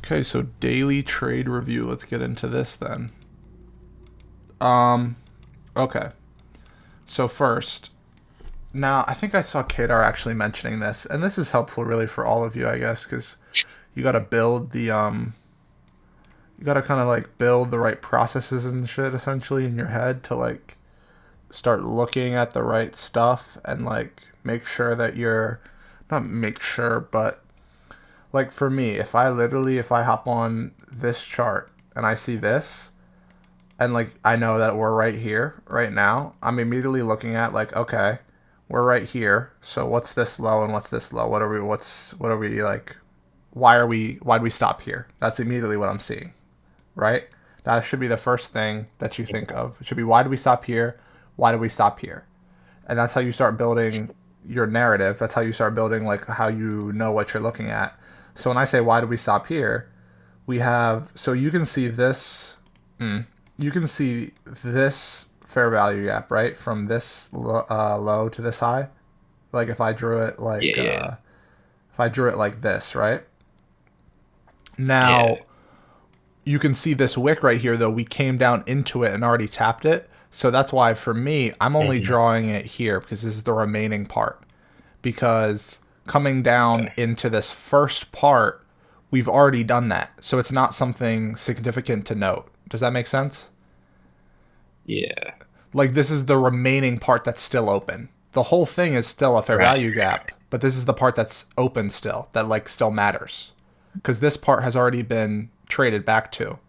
Okay, so daily trade review. Let's get into this then. Um, okay. So first, now I think I saw Kadar actually mentioning this, and this is helpful really for all of you, I guess, because you got to build you got to kind of like build the right processes and shit essentially in your head to like start looking at the right stuff and like make sure that you're not make sure, but like for me, if I hop on this chart and I see this, and like I know that we're right here right now, I'm immediately looking at like, okay, we're right here. So what's this low and what's this low? What are we like why'd we stop here? That's immediately what I'm seeing, right? That should be the first thing that you think of. It should be why did we stop here? Why did we stop here? And that's how you start building your narrative. That's how you start building like how you know what you're looking at. So when I say why did we stop here, we have so you can see this. You can see this fair value gap, right, from this low to this high. Like if I drew it Yeah, like yeah, if I drew it like this, right? yeah. Now you can see this wick right here, though we came down into it and already tapped it. So that's why for me, I'm only Mm-hmm. drawing it here because this is the remaining part. Because coming down into this first part, we've already done that. So it's not something significant to note. Does that make sense? Yeah. Like this is the remaining part that's still open. The whole thing is still a fair Right. value gap, but this is the part that's open still, that like still matters. Because this part has already been traded back to.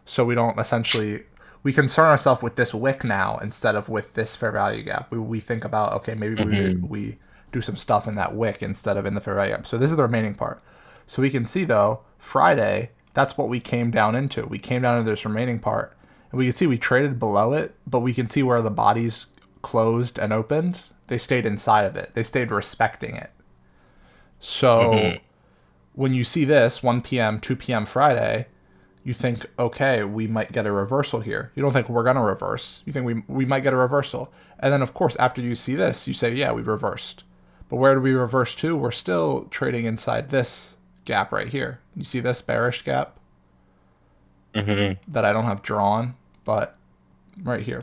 So we don't essentially we concern ourselves with this wick now instead of with this fair value gap. We think about okay, maybe Mm-hmm. we do some stuff in that wick instead of in the fair value gap. So this is the remaining part. So we can see though Friday that's what we came down into. We came down into this remaining part, and we can see we traded below it, but we can see where the bodies closed and opened. They stayed inside of it. They stayed respecting it. Mm-hmm. So when you see this 1 p.m., 2 p.m. Friday, you think, okay, we might get a reversal here. You don't think we're going to reverse. You think we might get a reversal. And then, of course, after you see this, you say, yeah, we reversed. But where do we reverse to? We're still trading inside this gap right here. You see this bearish gap Mm-hmm. that I don't have drawn, but right here.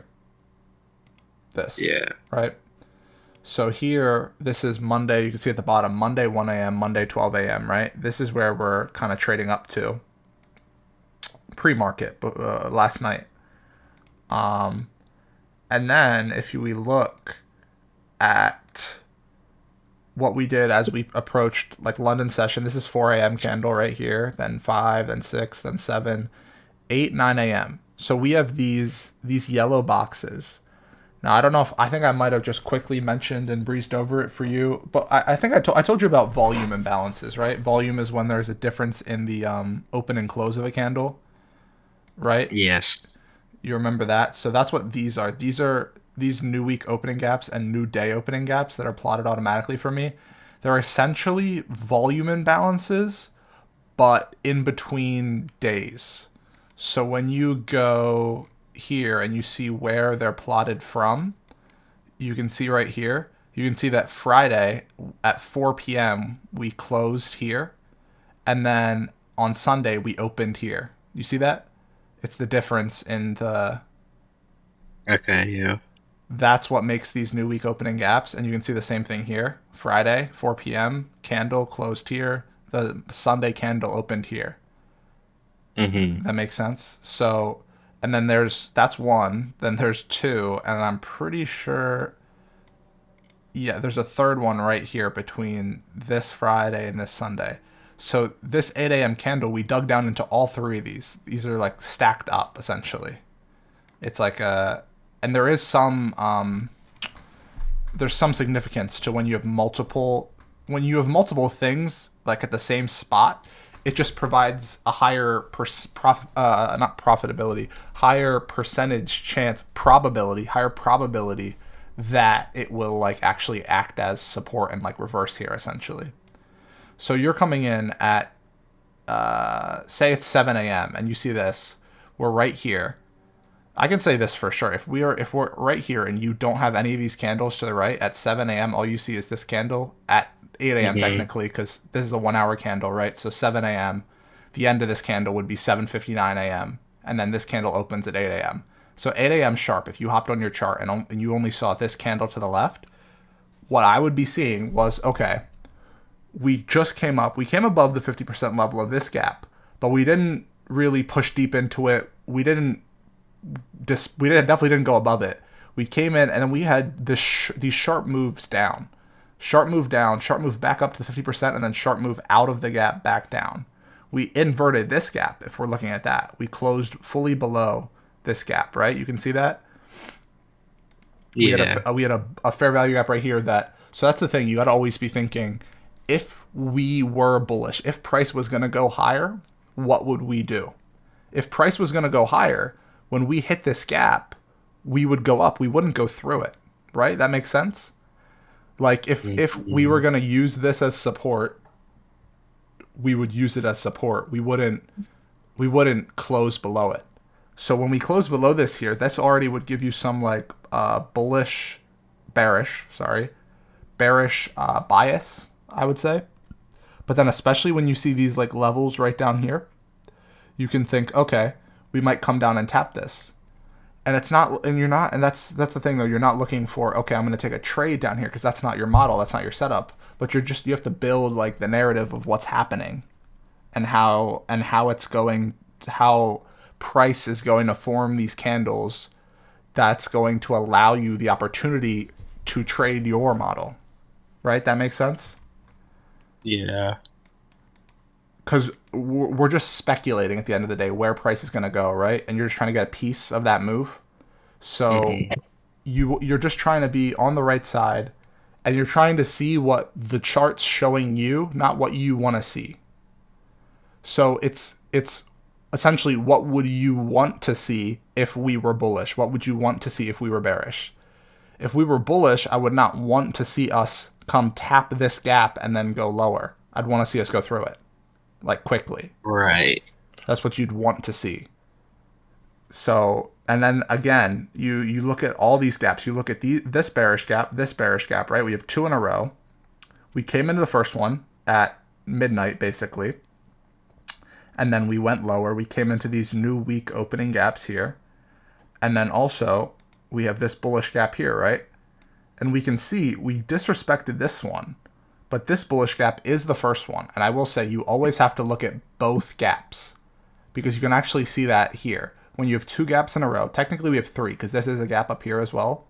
This, Yeah. right? So here, this is Monday. You can see at the bottom, Monday 1 a.m., Monday 12 a.m., right? This is where we're kind of trading up to pre-market last night. Um, and then if we look at what we did as we approached like London session, this is 4 a.m. candle right here, then 5, then 6, then 7, 8, 9 a.m. So we have these yellow boxes. Now I don't know if I think I might have just quickly mentioned and breezed over it for you, but I think I told you about volume imbalances, right? Volume is when there's a difference in the open and close of a candle, right? Yes. You remember that? So that's what these are. These are these new week opening gaps and new day opening gaps that are plotted automatically for me. They're essentially volume imbalances, but in between days. So when you go here and you see where they're plotted from, you can see right here, you can see that Friday at 4 p.m. we closed here, and then on Sunday we opened here. You see that? It's the difference in the Okay, yeah. that's what makes these new week opening gaps, and you can see the same thing here. Friday 4 p.m. candle closed here, the Sunday candle opened here. Mm-hmm. That makes sense. So, and then that's one. Then there's two, and I'm pretty sure. Yeah, there's a third one right here between this Friday and this Sunday. So this 8 a.m. candle, we dug down into all three of these. These are like stacked up essentially. It's like a, and there's some significance to when you have multiple things like at the same spot. It just provides a higher not profitability, higher percentage chance probability, higher probability that it will like actually act as support and like reverse here essentially. So you're coming in at say it's 7 a.m. and you see this, we're right here. I can say this for sure. If we're right here and you don't have any of these candles to the right at 7 a.m., all you see is this candle at 8 a.m. Mm-hmm. technically because this is a 1 hour candle, right? So 7 a.m. If the end of this candle would be 7:59 a.m. and then this candle opens at 8 a.m. So 8 a.m. sharp, if you hopped on your chart and you only saw this candle to the left, what I would be seeing was, okay, we just came up. We came above the 50% level of this gap, but we didn't really push deep into it. We definitely didn't go above it. We came in and then we had these sharp moves down. Sharp move down, sharp move back up to the 50%, and then sharp move out of the gap back down. We inverted this gap if we're looking at that. We closed fully below this gap, right? You can see that? Yeah. We had a fair value gap right here so that's the thing. You got to always be thinking, if we were bullish, if price was going to go higher, what would we do? If price was going to go higher, when we hit this gap, we would go up. We wouldn't go through it, right? That makes sense? Like if we were going to use this as support, we would use it as support. We wouldn't close below it. So when we close below this here, this already would give you some like bearish bias, I would say. But then especially when you see these like levels right down here, you can think, okay, we might come down and tap this. And it's not, and you're not, and that's the thing though, you're not looking for, okay, I'm going to take a trade down here because that's not your model, that's not your setup. But you have to build like the narrative of what's happening and how price is going to form these candles that's going to allow you the opportunity to trade your model. Right? That makes sense? Yeah. Because we're just speculating at the end of the day where price is going to go, right? And you're just trying to get a piece of that move. So you're just trying to be on the right side, and you're trying to see what the chart's showing you, not what you want to see. So it's essentially, what would you want to see if we were bullish? What would you want to see if we were bearish? If we were bullish, I would not want to see us come tap this gap and then go lower. I'd want to see us go through it, like quickly. Right. That's what you'd want to see. So, and then again, you look at all these gaps. You look at this bearish gap, right? We have two in a row. We came into the first one at midnight, basically. And then we went lower. We came into these new weak opening gaps here. And then also, we have this bullish gap here, right? And we can see we disrespected this one. But this bullish gap is the first one. And I will say you always have to look at both gaps, because you can actually see that here. When you have two gaps in a row, technically we have three, because this is a gap up here as well.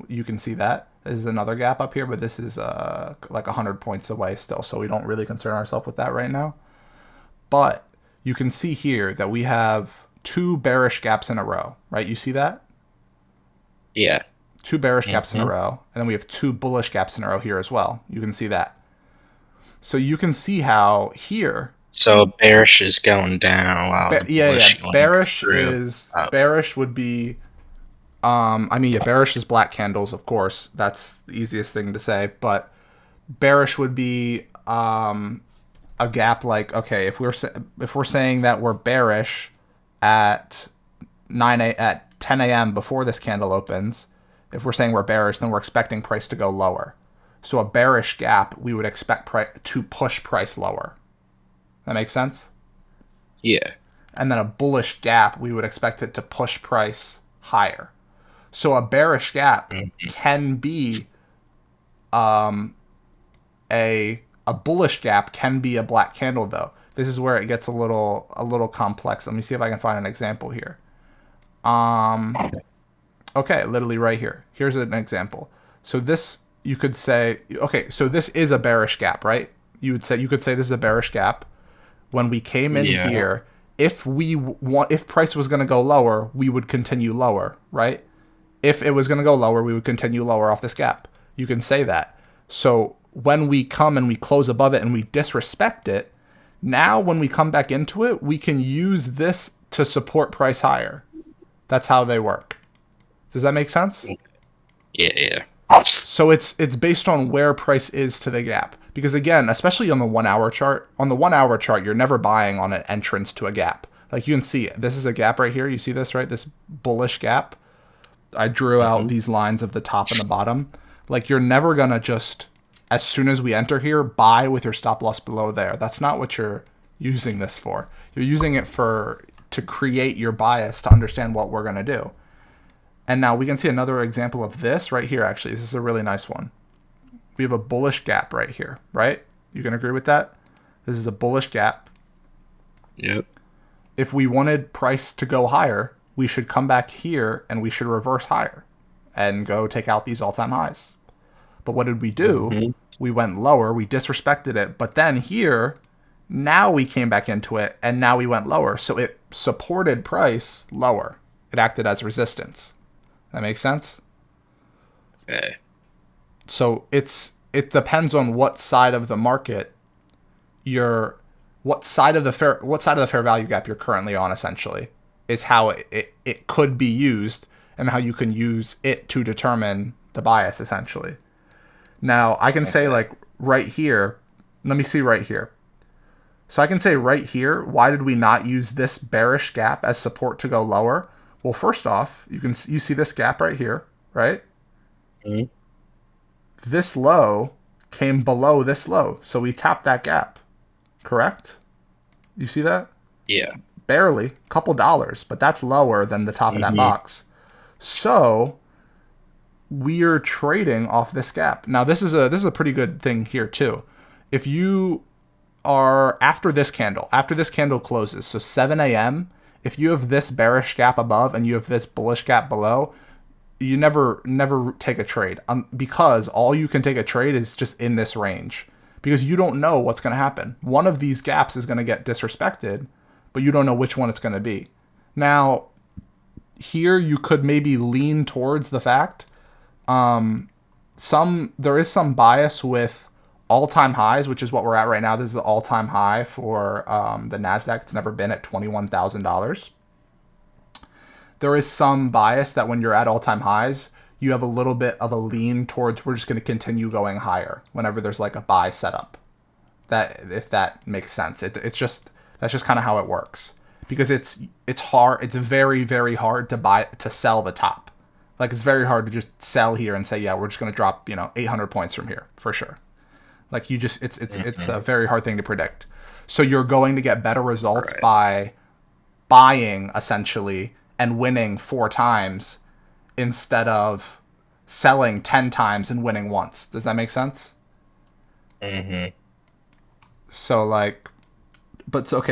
You can see that. This is another gap up here, but this is like 100 points away still, so we don't really concern ourselves with that right now. But you can see here that we have two bearish gaps in a row, right? You see that? Yeah. Two bearish gaps in a row, and then we have two bullish gaps in a row here as well. You can see that. So you can see how here... So bearish is going down while Bearish would be... bearish is black candles, of course. That's the easiest thing to say. But bearish would be a gap like, okay, if we're saying that we're bearish at 10 a.m. before this candle opens, if we're saying we're bearish, then we're expecting price to go lower. So a bearish gap, we would expect to push price lower. That makes sense? Yeah. And then a bullish gap, we would expect it to push price higher. So a bearish gap can be a bullish gap can be a black candle though. This is where it gets a little complex. Let me see if I can find an example here. Okay, literally right here. Here's an example. So this, you could say, okay, so this is a bearish gap, right? You could say this is a bearish gap. When we came in here, if price was going to go lower, we would continue lower, right? If it was going to go lower, we would continue lower off this gap. You can say that. So when we come and we close above it and we disrespect it, now when we come back into it, we can use this to support price higher. That's how they work. Does that make sense? Yeah. So it's based on where price is to the gap. Because again, especially on the 1 hour chart, you're never buying on an entrance to a gap. Like you can see it. This is a gap right here. You see this, right? This bullish gap. I drew out these lines of the top and the bottom. Like you're never going to just, as soon as we enter here, buy with your stop loss below there. That's not what you're using this for. You're using it to create your bias to understand what we're going to do. And now we can see another example of this right here, actually. This is a really nice one. We have a bullish gap right here, right? You can agree with that? This is a bullish gap. Yep. If we wanted price to go higher, we should come back here and we should reverse higher and go take out these all-time highs. But what did we do? Mm-hmm. We went lower. We disrespected it. But then here, now we came back into it, and now we went lower. So it supported price lower. It acted as resistance. That makes sense? Okay. So it depends on what side of the market what side of the fair value gap you're currently on, essentially, is how it could be used and how you can use it to determine the bias, essentially. Now, I can say, like, right here, let me see right here. So I can say right here, why did we not use this bearish gap as support to go lower? Well, first off, you see this gap right here, right? Mm-hmm. This low came below this low, so we tapped that gap, correct? You see that? Yeah. Barely, couple dollars, but that's lower than the top of that box. So we're trading off this gap. Now this is a pretty good thing here too. If you are after this candle closes, so 7 a.m., if you have this bearish gap above and you have this bullish gap below, you never take a trade, because all you can take a trade is just in this range, because you don't know what's going to happen. One of these gaps is going to get disrespected, but you don't know which one it's going to be. Now, here you could maybe lean towards the fact there is some bias with all-time highs, which is what we're at right now. This is the all-time high for the Nasdaq. It's never been at $21,000. There is some bias that when you're at all-time highs, you have a little bit of a lean towards we're just going to continue going higher whenever there's like a buy setup. That, if that makes sense, that's just kind of how it works, because it's hard. It's very, very hard to sell the top. Like, it's very hard to just sell here and say, yeah, we're just going to drop 800 points from here for sure. Like, it's a very hard thing to predict. So you're going to get better results by buying essentially and winning 4 times instead of selling 10 times and winning once. Does that make sense? Mm-hmm. So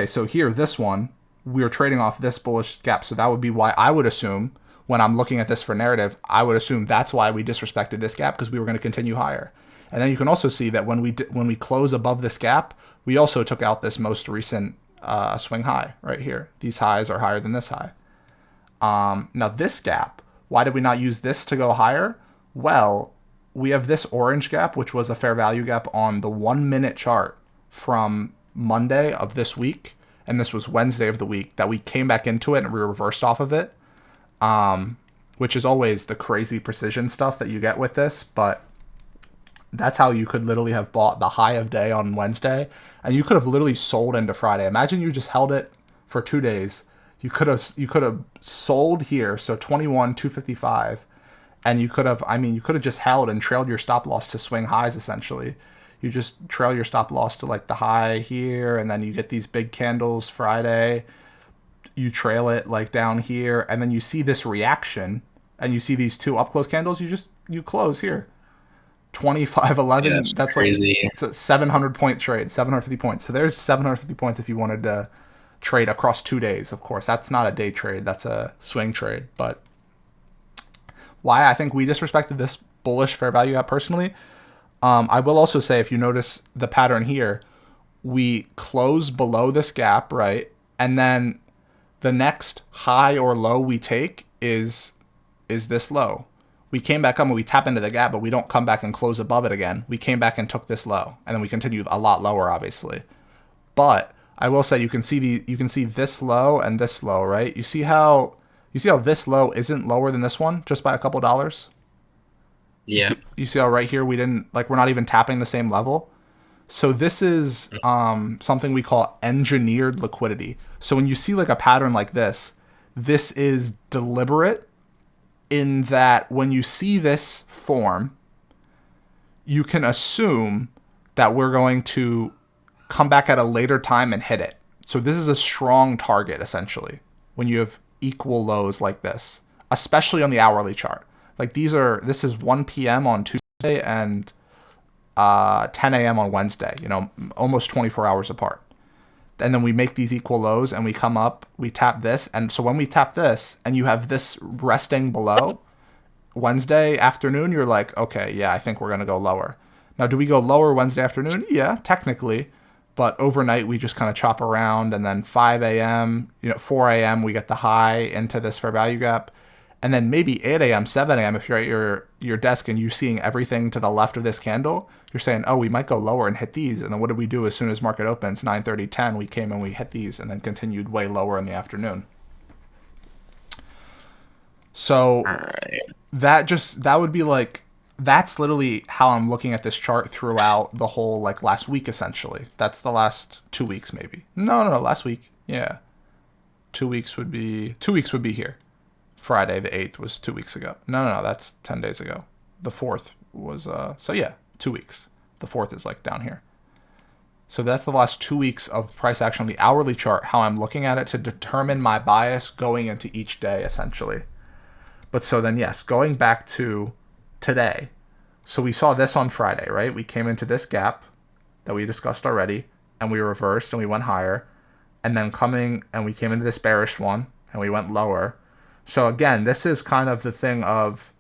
so here, this one, we're trading off this bullish gap. So that would be why I would assume, when I'm looking at this for narrative, I would assume that's why we disrespected this gap, because we were going to continue higher. And then you can also see that when we close above this gap, we also took out this most recent swing high right here. These highs are higher than this high. Now this gap, why did we not use this to go higher? Well, we have this orange gap, which was a fair value gap on the 1-minute chart from Monday of this week, and this was Wednesday of the week, that we came back into it and we reversed off of it, which is always the crazy precision stuff that you get with this, but that's how you could literally have bought the high of day on Wednesday, and you could have literally sold into Friday. Imagine you just held it for 2 days. You could have sold here, so 21,255, and you could have just held and trailed your stop loss to swing highs, essentially. You just trail your stop loss to like the high here, and then you get these big candles Friday. You trail it like down here, and then you see this reaction, and you see these 2 up close candles. You close here. 25.11. Yeah, that's crazy. Like, it's a 700 point trade, 750 points. So there's 750 points if you wanted to trade across 2 days. Of course, that's not a day trade, that's a swing trade. But why I think we disrespected this bullish fair value gap personally, I will also say, if you notice the pattern here, we close below this gap, right? And then the next high or low we take is this low. We came back up and we tap into the gap, but we don't come back and close above it again. We came back and took this low, and then we continued a lot lower, obviously. But I will say, you can see this low and this low, right? You see how this low isn't lower than this one just by a couple dollars? Yeah. You see how right here we're not even tapping the same level? So this is something we call engineered liquidity. So when you see like a pattern like this is deliberate, in that when you see this form, you can assume that we're going to come back at a later time and hit it. So this is a strong target essentially when you have equal lows like this, especially on the hourly chart. Like this is 1 p.m. on Tuesday and 10 a.m. on Wednesday, almost 24 hours apart. And then we make these equal lows and we come up, we tap this. And so when we tap this and you have this resting below Wednesday afternoon, you're like, okay, yeah, I think we're going to go lower. Now, do we go lower Wednesday afternoon? Yeah, technically. But overnight, we just kind of chop around. And then 5 a.m., 4 a.m., we get the high into this fair value gap. And then maybe 8 a.m., 7 a.m., if you're at your desk and you're seeing everything to the left of this candle, you're saying, oh, we might go lower and hit these. And then what did we do as soon as market opens? 9:30, 10, we came and we hit these and then continued way lower in the afternoon. So that would be like, that's literally how I'm looking at this chart throughout the whole like last week, essentially. That's the last 2 weeks, maybe. No, last week. Yeah. 2 weeks would be here. Friday the 8th was 2 weeks ago. No, that's 10 days ago. The 4th was, so yeah, 2 weeks. The 4th is like down here. So that's the last 2 weeks of price action on the hourly chart, how I'm looking at it to determine my bias going into each day, essentially. But so then, yes, going back to today. So we saw this on Friday, right? We came into this gap that we discussed already, and we reversed and we went higher. And then we came into this bearish one, and we went lower. So again, this is kind of the thing of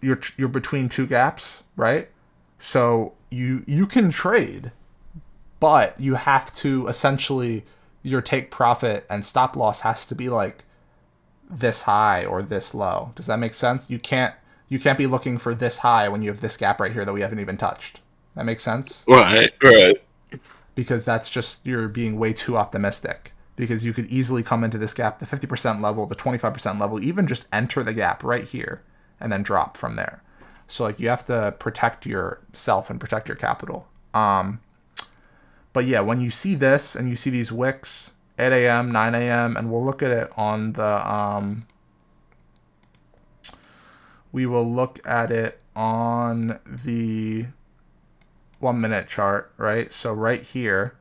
you're between two gaps, right? So you can trade, but you have to essentially, your take profit and stop loss has to be like this high or this low. Does that make sense? You can't be looking for this high when you have this gap right here that we haven't even touched. That makes sense? Right. Because that's just, you're being way too optimistic. Because you could easily come into this gap, the 50% level, the 25% level, even just enter the gap right here and then drop from there. So like you have to protect yourself and protect your capital. But yeah, when you see this and you see these wicks, 8 a.m., 9 a.m., and we'll look at it on the, we will look at it on the 1 minute chart, right? So right here,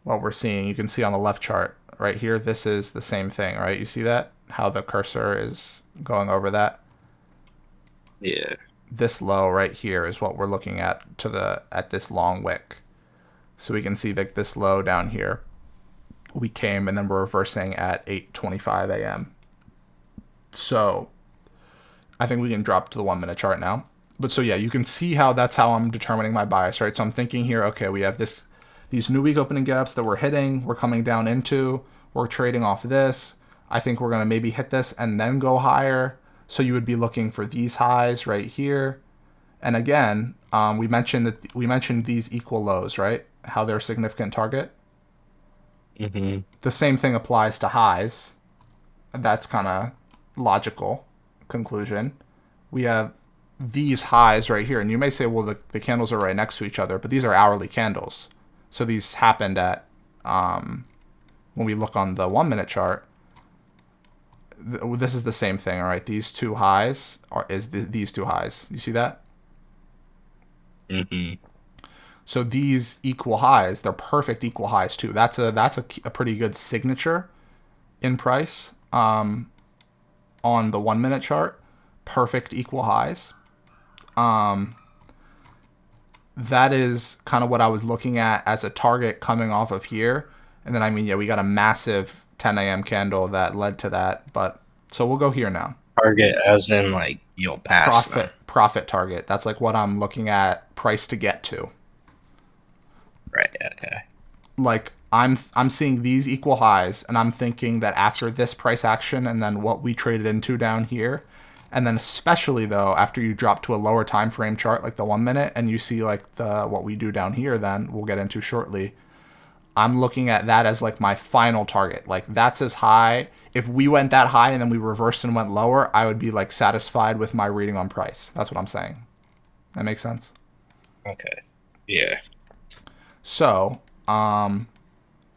what we're seeing, you can see on the left chart, right here, this is the same thing, right? You see that? How the cursor is going over that? Yeah. This low right here is what we're looking at at this long wick. So we can see that this low down here, we came and then we're reversing at 8:25 a.m. So I think we can drop to the 1 minute chart now. But so yeah, you can see how that's how I'm determining my bias, right? So I'm thinking here, okay, we have these new week opening gaps that we're hitting, we're coming down into, we're trading off this. I think we're going to maybe hit this and then go higher. So you would be looking for these highs right here. And again, we mentioned these equal lows, right? How they're a significant target. Mm-hmm. The same thing applies to highs. That's kind of logical conclusion. We have these highs right here. And you may say, well, the candles are right next to each other, but these are hourly candles. So these happened at, when we look on the 1 minute chart, this is the same thing, all right? These two highs these two highs. You see that? Mm-hmm. So these equal highs, they're perfect equal highs too. That's a pretty good signature in price on the 1 minute chart. Perfect equal highs. That is kind of what I was looking at as a target coming off of here. And then, we got a massive 10 a.m. candle that led to that. But so we'll go here now. Target as in like you'll pass Profit target. That's like what I'm looking at price to get to. Right. Okay. Like I'm seeing these equal highs and I'm thinking that after this price action and then what we traded into down here, and then especially though after you drop to a lower time frame chart like the 1 minute and you see like what we do down here, then we'll get into shortly, I'm looking at that as like my final target. Like that's as high. If we went that high and then we reversed and went lower, I would be like satisfied with my reading on price. That's what I'm saying. That makes sense? Okay. Yeah. So 8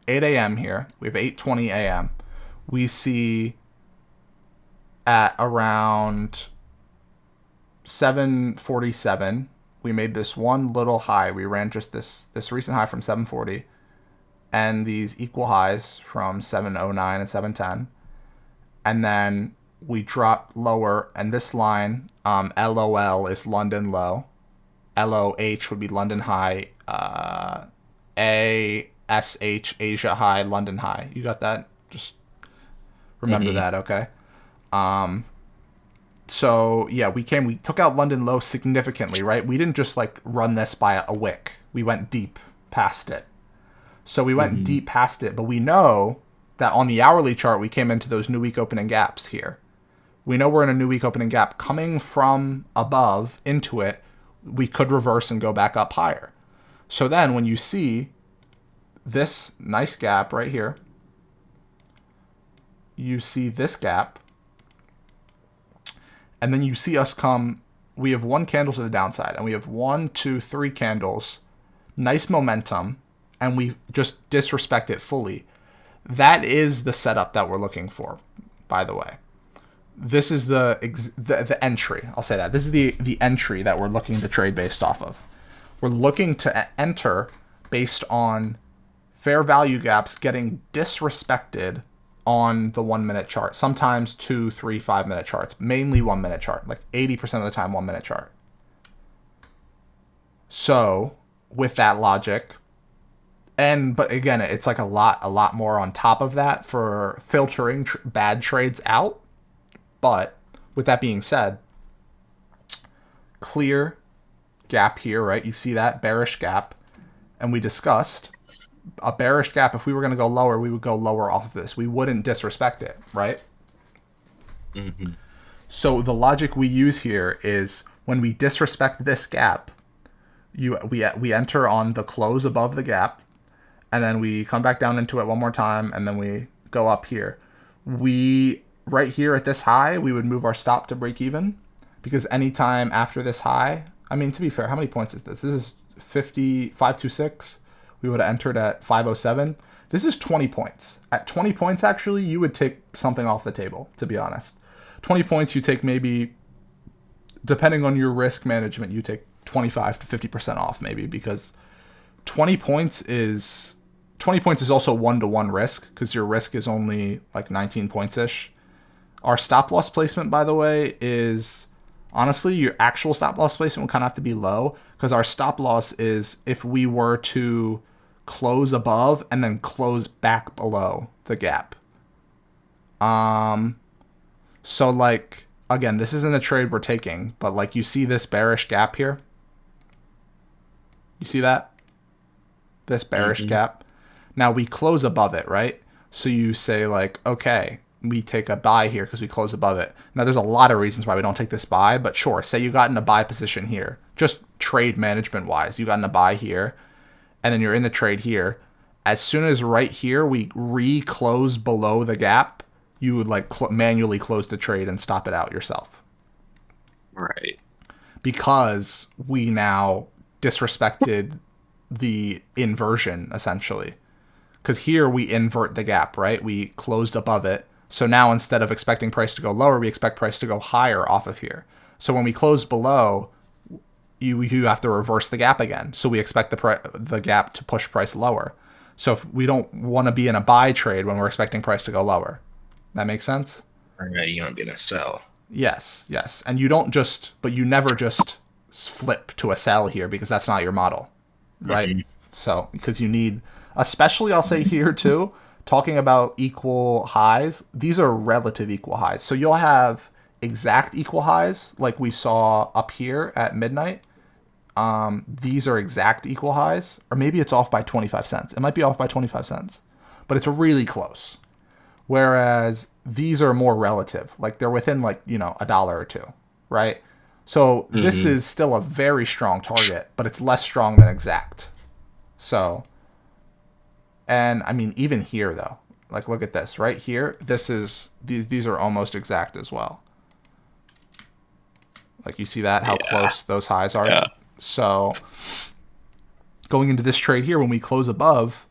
a.m. here. We have 8:20 a.m. We see at around 7:47, we made this one little high. We ran just this recent high from 740. and these equal highs from 709 and 710. And then we drop lower, and this line, LOL, is London low. LOH would be London high. ASH, Asia high, London high. You got that? Just remember that, okay? So yeah, we took out London low significantly, right? We didn't just like run this by a wick. We went deep past it. So we went deep past it, but we know that on the hourly chart, we came into those new week opening gaps here. We know we're in a new week opening gap coming from above into it. We could reverse and go back up higher. So then when you see this nice gap right here, you see this gap, and then you see us come, we have one candle to the downside, and we have 1, 2, 3 candles, nice momentum, and we just disrespect it fully. That is the setup that we're looking for, by the way. This is the entry. I'll say that. This is the entry that we're looking to trade based off of. We're looking to enter based on fair value gaps getting disrespected on the 1 minute chart. Sometimes 2, 3, 5 minute charts. Mainly 1 minute chart. Like 80% of the time 1 minute chart. So with that logic, but again, it's like a lot more on top of that for filtering bad trades out. But with that being said, clear gap here, right? You see that bearish gap, and we discussed a bearish gap. If we were going to go lower, we would go lower off of this. We wouldn't disrespect it, right? So the logic we use here is when we disrespect this gap, we enter on the close above the gap, and then we come back down into it one more time, and then we go up here. Right here at this high, we would move our stop to break even, because anytime after this high, I mean, to be fair, how many points is this? This is 526. We would have entered at 507. This is 20 points. At 20 points, actually, you would take something off the table, to be honest. 20 points, you take maybe, depending on your risk management, you take 25 to 50% off maybe, because 20 points is also 1-to-1 risk, because your risk is only like 19 points-ish. Our stop loss placement, by the way, is honestly, your actual stop loss placement will kind of have to be low, because our stop loss is if we were to close above and then close back below the gap. So like, again, this isn't a trade we're taking, but like you see this bearish gap here. You see that? This bearish gap. Now we close above it, right? So you say like, okay, we take a buy here because we close above it. Now there's a lot of reasons why we don't take this buy, but sure, say you got in a buy position here, just trade management wise, you got in a buy here, and then you're in the trade here. As soon as right here we re-close below the gap, you would like manually close the trade and stop it out yourself. Right. Because we now disrespected the inversion, essentially. Because here we invert the gap, right? We closed above it. So now instead of expecting price to go lower, we expect price to go higher off of here. So when we close below, you have to reverse the gap again. So we expect the gap to push price lower. So if we don't want to be in a buy trade when we're expecting price to go lower. That makes sense? Right, you want to be in a sell. Yes. And you never just flip to a sell here, because that's not your model, right? So because you need, especially I'll say here too, talking about equal highs, these are relative equal highs. So you'll have exact equal highs like we saw up here at midnight. These are exact equal highs, or maybe it's off by 25 cents. It might be off by 25 cents, but it's really close. Whereas these are more relative, like they're within like, $1 or $2, right? So this is still a very strong target, but it's less strong than exact. So, and I mean, even here though, like look at this right here. These are almost exact as well. Like you see that, how close those highs are. Yeah. So going into this trade here, when we close above,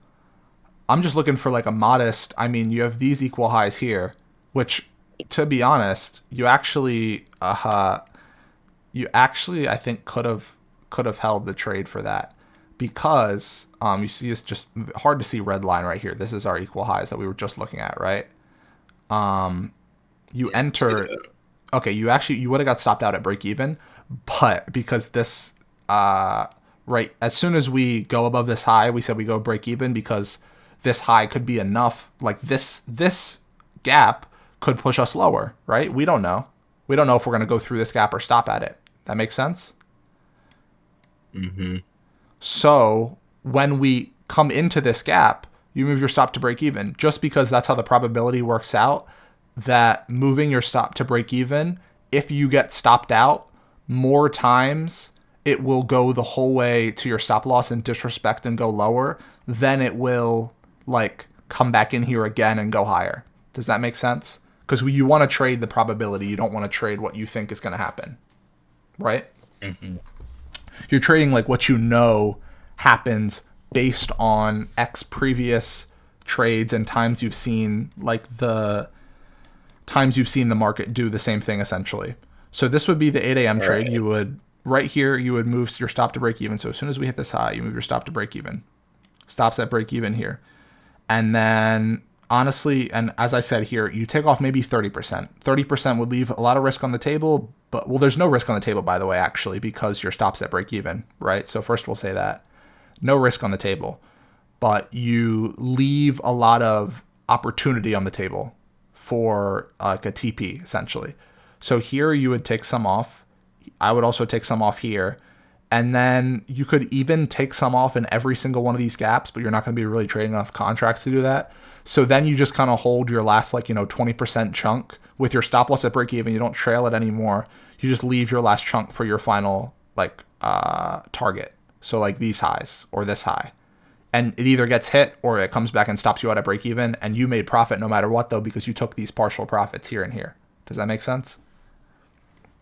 I'm just looking for like a modest, I mean, you have these equal highs here, which to be honest, you actually, I think could have held the trade for that. because you see it's just hard to see red line right here. This is our equal highs that we were just looking at, right? You Yeah, enter. Okay, you would have got stopped out at break even, but because this right as soon as we go above this high, we said we go break even because this high could be enough. Like this gap could push us lower, right? We don't know. We don't know if we're going to go through this gap or stop at it. That makes sense? Mm-hmm. So when we come into this gap, you move your stop to break even just because that's how the probability works out, that moving your stop to break even, if you get stopped out more times, it will go the whole way to your stop loss and disrespect and go lower. Then it will like come back in here again and go higher. Does that make sense? Because you want to trade the probability. You don't want to trade what you think is going to happen, right? Mm-hmm. You're trading like what you know happens based on X previous trades and times you've seen, like the times you've seen the market do the same thing essentially. So this would be the 8 a.m. trade. Right. You would, right here, you would move your stop to break even. So as soon as we hit this high, you move your stop to break even. Stops at break even here. And then honestly, and as I said here, you take off maybe 30%. 30% would leave a lot of risk on the table, but well, there's no risk on the table, by the way, actually, because your stop's at break even, right? So first we'll say that. No risk on the table, but you leave a lot of opportunity on the table for like a TP, essentially. So here you would take some off. I would also take some off here. And then you could even take some off in every single one of these gaps, but you're not going to be really trading enough contracts to do that. So then you just kind of hold your last 20% chunk with your stop loss at break even. You don't trail it anymore. You just leave your last chunk for your final target. So like these highs or this high. And it either gets hit or it comes back and stops you out at break even. And you made profit no matter what, though, because you took these partial profits here and here. Does that make sense?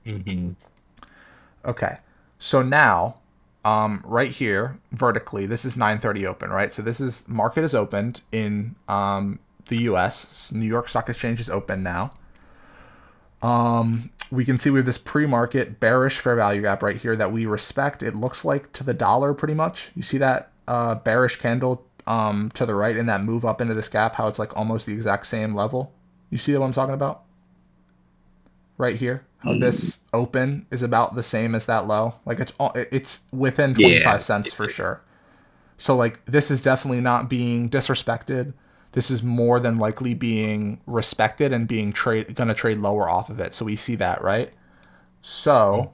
Mm-hmm. Okay. So now, right here, vertically, this is 9:30 open, right? So this is, market is opened in the U.S. New York Stock Exchange is open now. We can see we have this pre-market bearish fair value gap right here that we respect. It looks like to the dollar pretty much. You see that bearish candle to the right and that move up into this gap, how it's like almost the exact same level. You see what I'm talking about? Right here, how this open is about the same as that low. Like it's within 25 cents for sure. So like this is definitely not being disrespected. This is more than likely being respected and being gonna trade lower off of it. So we see that, right? So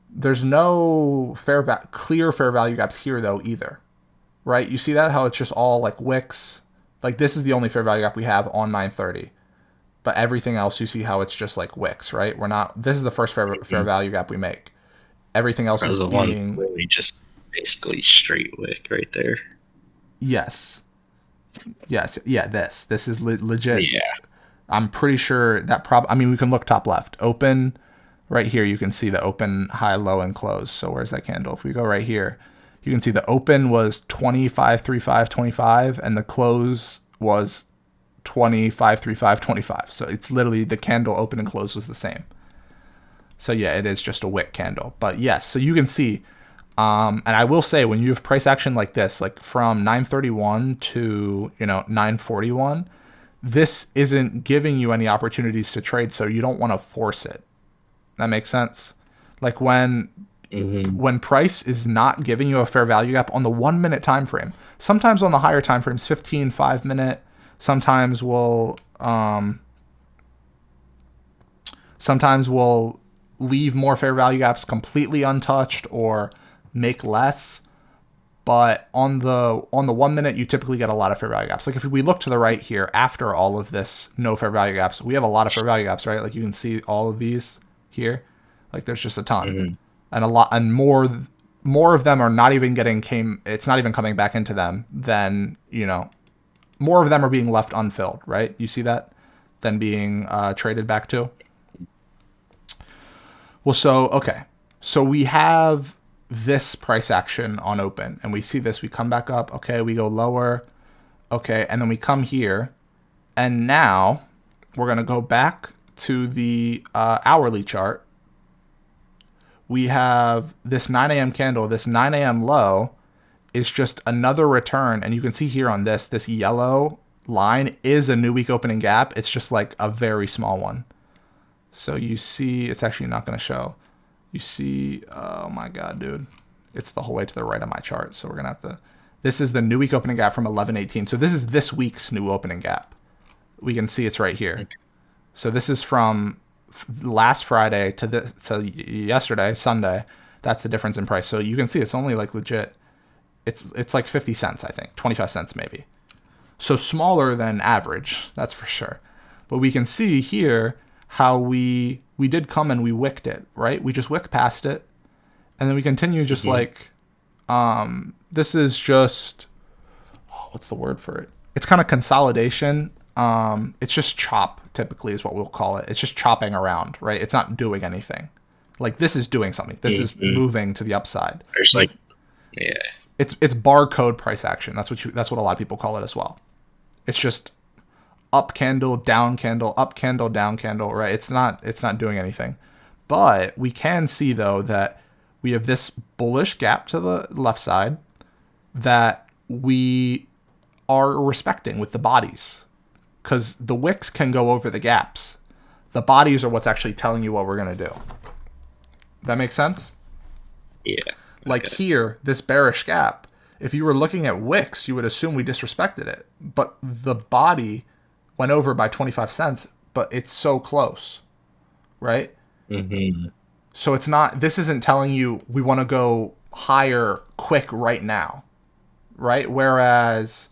there's no clear fair value gaps here though either, right? You see that how it's just all like wicks. Like this is the only fair value gap we have on 9:30. But everything else, you see how it's just like wicks, right? We're not. This is the first fair value gap we make. Everything else is the ones being really just basically straight wick right there. yes, yeah. This is legit. Yeah. I'm pretty sure that I mean, we can look top left. Open right here. You can see the open, high, low, and close. So where's that candle? If we go right here, you can see the open was 25.35.25, and the close was 25.35.25. So it's literally the candle open and close was the same. So yeah, it is just a wick candle. But yes, so you can see, and I will say when you have price action like this, like from 9:31 to 9:41, this isn't giving you any opportunities to trade, so you don't want to force it. That makes sense. Like when price is not giving you a fair value gap on the 1 minute time frame, sometimes on the higher time frames, 15, 5 minute. Sometimes we'll leave more fair value gaps completely untouched or make less. But on the 1 minute, you typically get a lot of fair value gaps. Like if we look to the right here, after all of this no fair value gaps, we have a lot of fair value gaps, right? Like you can see all of these here. Like there's just a ton, and a lot, and more of them are not even it's not even coming back into them than more of them are being left unfilled, right? You see that? Than being traded back to. Well, okay. So we have this price action on open, and we see this. We come back up. Okay, we go lower. Okay, and then we come here. And now we're going to go back to the hourly chart. We have this 9 a.m. candle, this 9 a.m. low is just another return. And you can see here on this yellow line is a new week opening gap. It's just like a very small one. So you see, it's actually not going to show. You see, oh my God, dude. It's the whole way to the right of my chart. So we're going to have to, this is the new week opening gap from 11/18. So this is this week's new opening gap. We can see it's right here. Okay. So this is from last Friday to yesterday, Sunday. That's the difference in price. So you can see it's only like legit. It's like 50 cents, I think, 25 cents maybe. So smaller than average, that's for sure. But we can see here how we did come and we wicked it, right? We just wicked past it. And then we continue just like, this is just, what's the word for it? It's kind of consolidation. It's just chop, typically, is what we'll call it. It's just chopping around, right? It's not doing anything. Like, this is doing something. This is moving to the upside. There's like, yeah. It's barcode price action. That's what a lot of people call it as well. It's just up candle, down candle, up candle, down candle, right? It's not doing anything. But we can see, though, that we have this bullish gap to the left side that we are respecting with the bodies, because the wicks can go over the gaps. The bodies are what's actually telling you what we're going to do. That makes sense? Yeah. Like here, this bearish gap, if you were looking at wicks, you would assume we disrespected it. But the body went over by 25 cents, but it's so close, right? Mm-hmm. So it's not, this isn't telling you we want to go higher quick right now, right? Whereas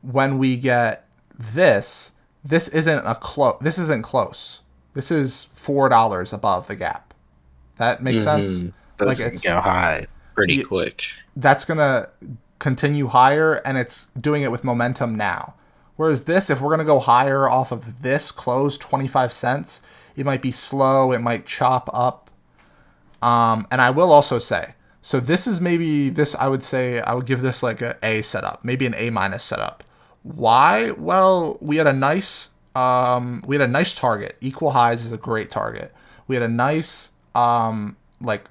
when we get this isn't this isn't close. This is $4 above the gap. That makes sense? Like it's go high pretty quick. That's going to continue higher, and it's doing it with momentum now. Whereas this, if we're going to go higher off of this close, 25 cents, it might be slow. It might chop up. And I will also say, so this is maybe this, I would say, I would give this like an A setup, maybe an A- setup. Why? Well, we had a nice target. Equal highs is a great target. We had a nice, like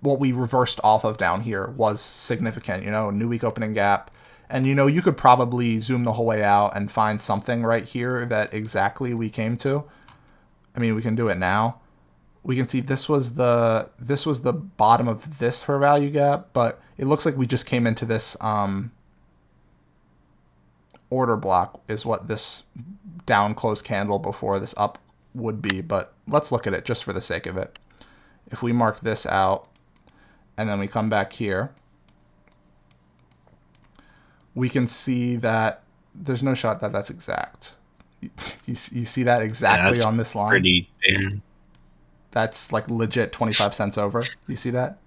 what we reversed off of down here was significant, new week opening gap. And, you could probably zoom the whole way out and find something right here that exactly we came to. I mean, we can do it now. We can see this was the bottom of this fair value gap, but it looks like we just came into this order block is what this down close candle before this up would be. But let's look at it just for the sake of it. If we mark this out and then we come back here, we can see that there's no shot that that's exact. You see that exactly on this line? Pretty thin. That's like legit 25 cents over. You see that?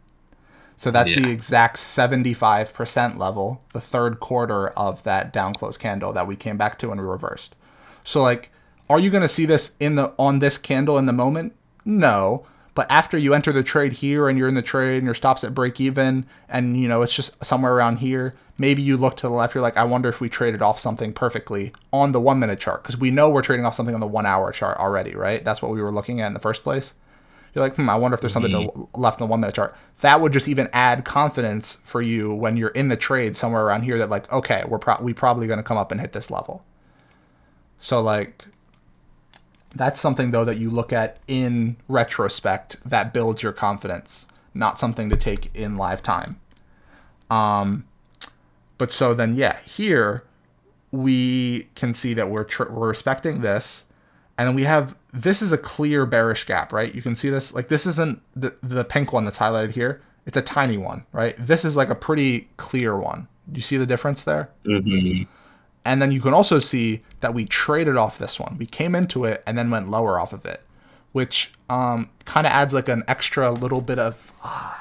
So that's the exact 75% level, the third quarter of that down close candle that we came back to and we reversed. So like, are you going to see this on this candle in the moment? No. But after you enter the trade here and you're in the trade and your stop's at break even and it's just somewhere around here, maybe you look to the left, you're like, I wonder if we traded off something perfectly on the 1 minute chart, because we know we're trading off something on the 1 hour chart already, right? That's what we were looking at in the first place. You're like, I wonder if there's something left in the 1 minute chart. That would just even add confidence for you when you're in the trade somewhere around here that like, okay, we probably going to come up and hit this level. So like, that's something though that you look at in retrospect that builds your confidence, not something to take in live time. But so then, here we can see that we're respecting this. And then we have, this is a clear bearish gap, right? You can see this, like this isn't the pink one that's highlighted here. It's a tiny one, right? This is like a pretty clear one. Do you see the difference there? Mm-hmm. And then you can also see that we traded off this one. We came into it and then went lower off of it, which kind of adds like an extra little bit of,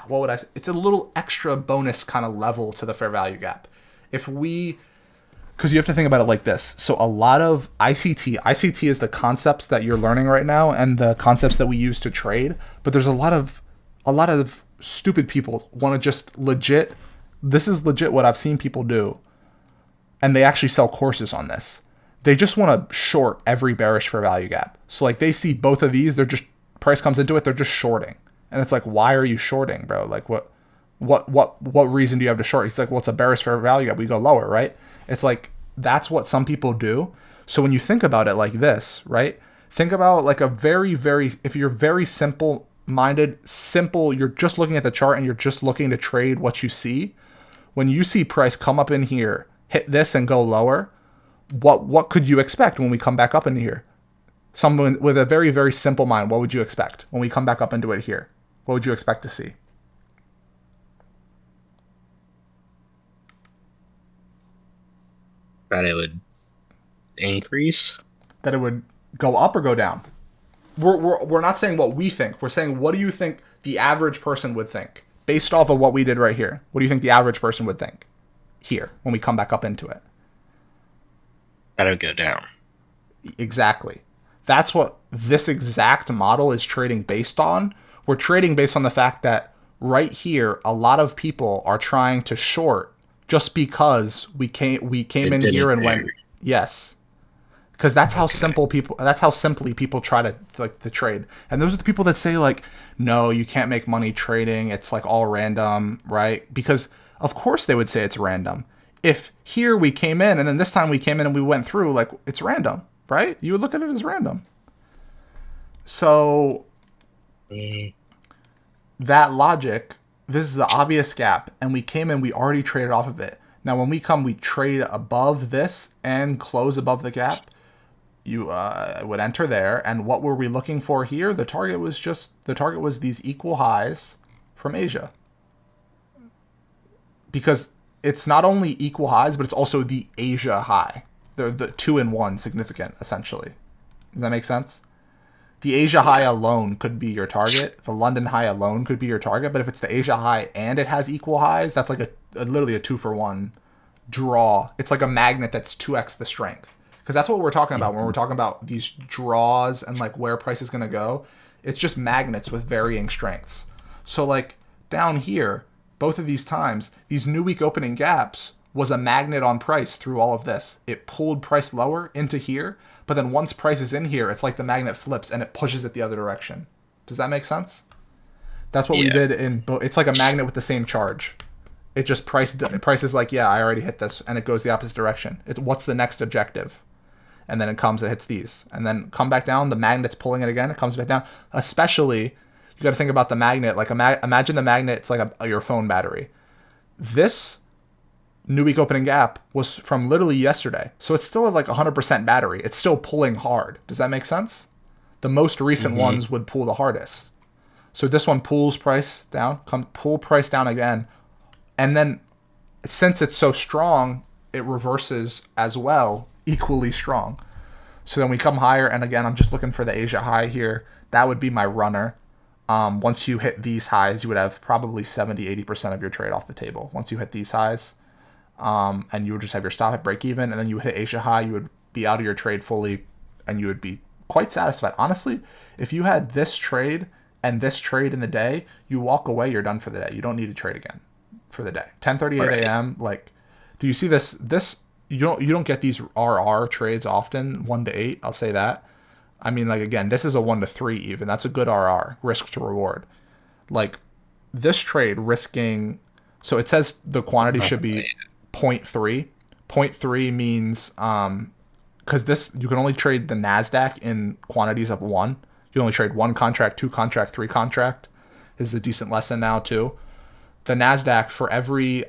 what would I say? It's a little extra bonus kind of level to the fair value gap. Because you have to think about it like this. So a lot of ICT is the concepts that you're learning right now and the concepts that we use to trade. But there's a lot of stupid people want to just this is legit what I've seen people do. And they actually sell courses on this. They just want to short every bearish fair value gap. So like they see both of these, they're just, price comes into it, they're just shorting. And it's like, why are you shorting, bro? Like What reason do you have to short? He's like, well, it's a bearish fair value gap. We go lower, right? It's like that's what some people do. So when you think about it like this, right? Think about like a very if you're very simple, you're just looking at the chart and you're just looking to trade what you see. When you see price come up in here, hit this and go lower, what could you expect when we come back up into here? Someone with a very simple mind, what would you expect when we come back up into it here? What would you expect to see? That it would increase. That it would go up or go down? We're not saying what we think. We're saying what do you think the average person would think based off of what we did right here? What do you think the average person would think here when we come back up into it? That would go down. Exactly. That's what this exact model is trading based on. We're trading based on the fact that right here, a lot of people are trying to short just because we came in here and went, yes, because that's how simply people try to like to trade. And those are the people that say like, no, you can't make money trading. It's like all random, right? Because of course they would say it's random. If here we came in and then this time we came in and we went through, like it's random, right? You would look at it as random. So that logic, this is the obvious gap, and we came in, we already traded off of it. Now when we come, we trade above this and close above the gap. You would enter there, and what were we looking for here? The target was these equal highs from Asia, because it's not only equal highs, but it's also the Asia high. They're the 2-in-1 significant, essentially. Does that make sense? The Asia high alone could be your target. The London high alone could be your target. But if it's the Asia high and it has equal highs, that's like literally a 2-for-1 draw. It's like a magnet that's 2x the strength. Because that's what we're talking about when we're talking about these draws and like where price is going to go. It's just magnets with varying strengths. So like down here, both of these times, these new week opening gaps was a magnet on price through all of this. It pulled price lower into here, but then once price is in here, it's like the magnet flips and it pushes it the other direction. Does that make sense? That's what we did in it's like a magnet with the same charge. It just price is like, yeah, I already hit this, and it goes the opposite direction. It's what's the next objective? And then it comes, it hits these. And then come back down, the magnet's pulling it again, it comes back down. Especially, you got to think about the magnet. Like imagine the magnet, it's like your phone battery. This new week opening gap was from literally yesterday. So it's still at like 100% battery. It's still pulling hard. Does that make sense? The most recent ones would pull the hardest. So this one pulls price down, pull price down again. And then since it's so strong, it reverses as well, equally strong. So then we come higher, and again, I'm just looking for the Asia high here. That would be my runner. Once you hit these highs, you would have probably 70-80% of your trade off the table. Once you hit these highs, and you would just have your stop at break even, and then you hit Asia high, you would be out of your trade fully, and you would be quite satisfied. Honestly, if you had this trade and this trade in the day, you walk away, you're done for the day. You don't need to trade again for the day. 10:38 a.m. Like, do you see this? You don't get these RR trades often, 1 to 8. I'll say that. I mean, like again, this is a 1 to 3 even. That's a good RR, risk to reward. Like this trade risking. So it says the quantity should be 0.3. 0.3 means because this you can only trade the Nasdaq in quantities of 1. You only trade 1 contract, 2 contract, 3 contract. This is a decent lesson now too. The Nasdaq for every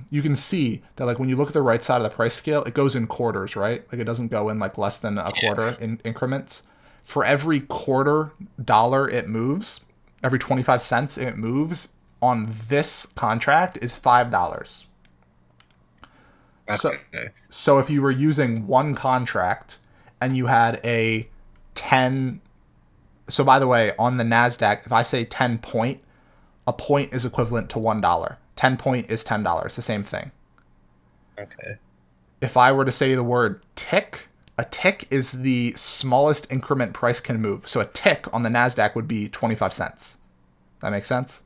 you can see that like when you look at the right side of the price scale, it goes in quarters, right? Like it doesn't go in like less than a quarter in increments. For every quarter dollar it moves, every 25 cents it moves on this contract is $5. So if you were using 1 contract and you had a 10, so by the way, on the Nasdaq, if I say 10 point, a point is equivalent to $1. 10 point is $10. It's the same thing. Okay. If I were to say the word tick, a tick is the smallest increment price can move. So a tick on the Nasdaq would be 25 cents. That makes sense?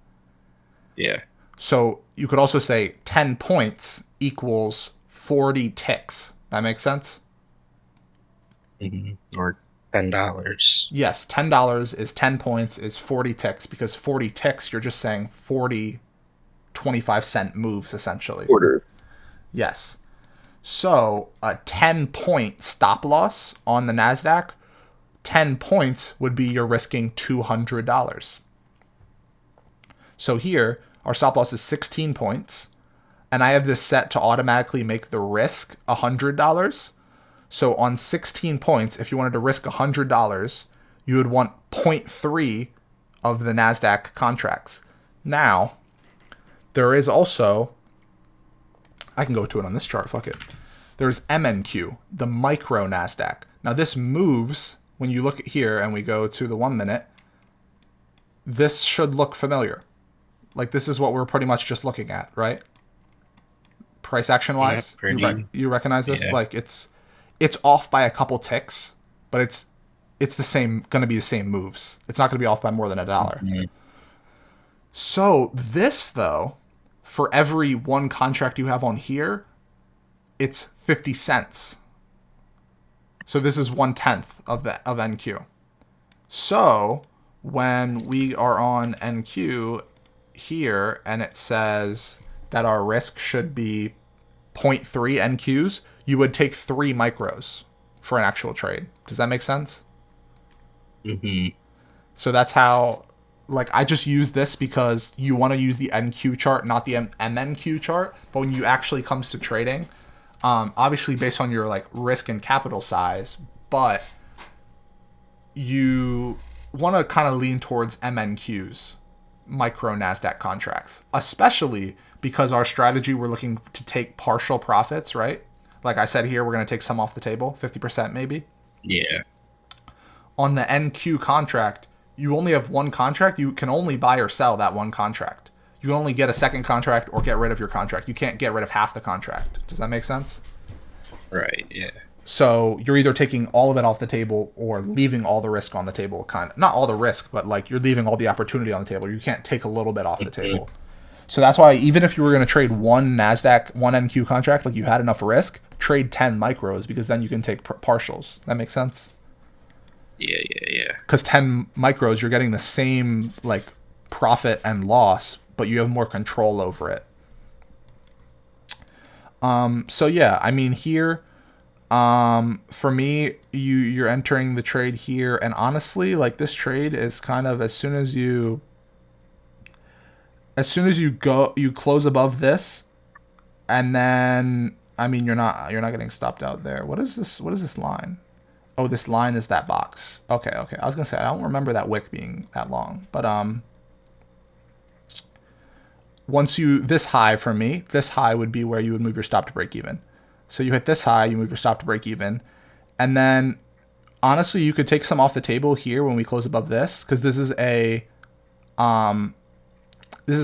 Yeah. So you could also say 10 points equals 40 ticks. That makes sense? Or $10. Yes, $10 is 10 points is 40 ticks, because 40 ticks, you're just saying 40 25-cent moves, essentially. Quarter. Yes. So a 10-point stop loss on the Nasdaq, 10 points would be you're risking $200. So here, our stop loss is 16 points, and I have this set to automatically make the risk $100. So on 16 points, if you wanted to risk $100, you would want 0.3 of the Nasdaq contracts. Now, there is also, I can go to it on this chart, fuck it. There's MNQ, the micro Nasdaq. Now this moves, when you look at here and we go to the 1 minute, this should look familiar. Like this is what we're pretty much just looking at, right? Price action wise, Yeah, you recognize this? Yeah. Like it's off by a couple ticks, but it's the same, going to be the same moves. It's not going to be off by more than $1. Mm-hmm. So this though, for every one contract you have on here, it's 50 cents. So this is 1/10 of NQ. So when we are on NQ here and it says that our risk should be 0.3 NQs, you would take 3 micros for an actual trade. Does that make sense? Mm-hmm. So that's how, like, I just use this because you want to use the NQ chart, not the MNQ chart. But when you actually comes to trading, obviously based on your like risk and capital size, but you want to kind of lean towards MNQs, micro Nasdaq contracts, especially because our strategy, we're looking to take partial profits, right? Like I said here, we're going to take some off the table, 50% maybe. Yeah. On the NQ contract, you only have one contract. You can only buy or sell that one contract. You can only get a second contract or get rid of your contract. You can't get rid of half the contract. Does that make sense? Right, yeah. So you're either taking all of it off the table or leaving all the risk on the table. Kind of, not all the risk, but like you're leaving all the opportunity on the table. You can't take a little bit off the table. So that's why even if you were going to trade one Nasdaq, one NQ contract, like you had enough risk, trade 10 micros because then you can take partials. That makes sense? Yeah. Because 10 micros, you're getting the same like profit and loss, but you have more control over it. So yeah, I mean here, for me, you're entering the trade here, and honestly, like this trade is kind of as soon as you close above this, and then I mean you're not getting stopped out there. What is this line? Oh, this line is that box. Okay. I was gonna say I don't remember that wick being that long, but once this high for me, this high would be where you would move your stop to break even. So you hit this high, you move your stop to break even, and then honestly, you could take some off the table here when we close above this, because this is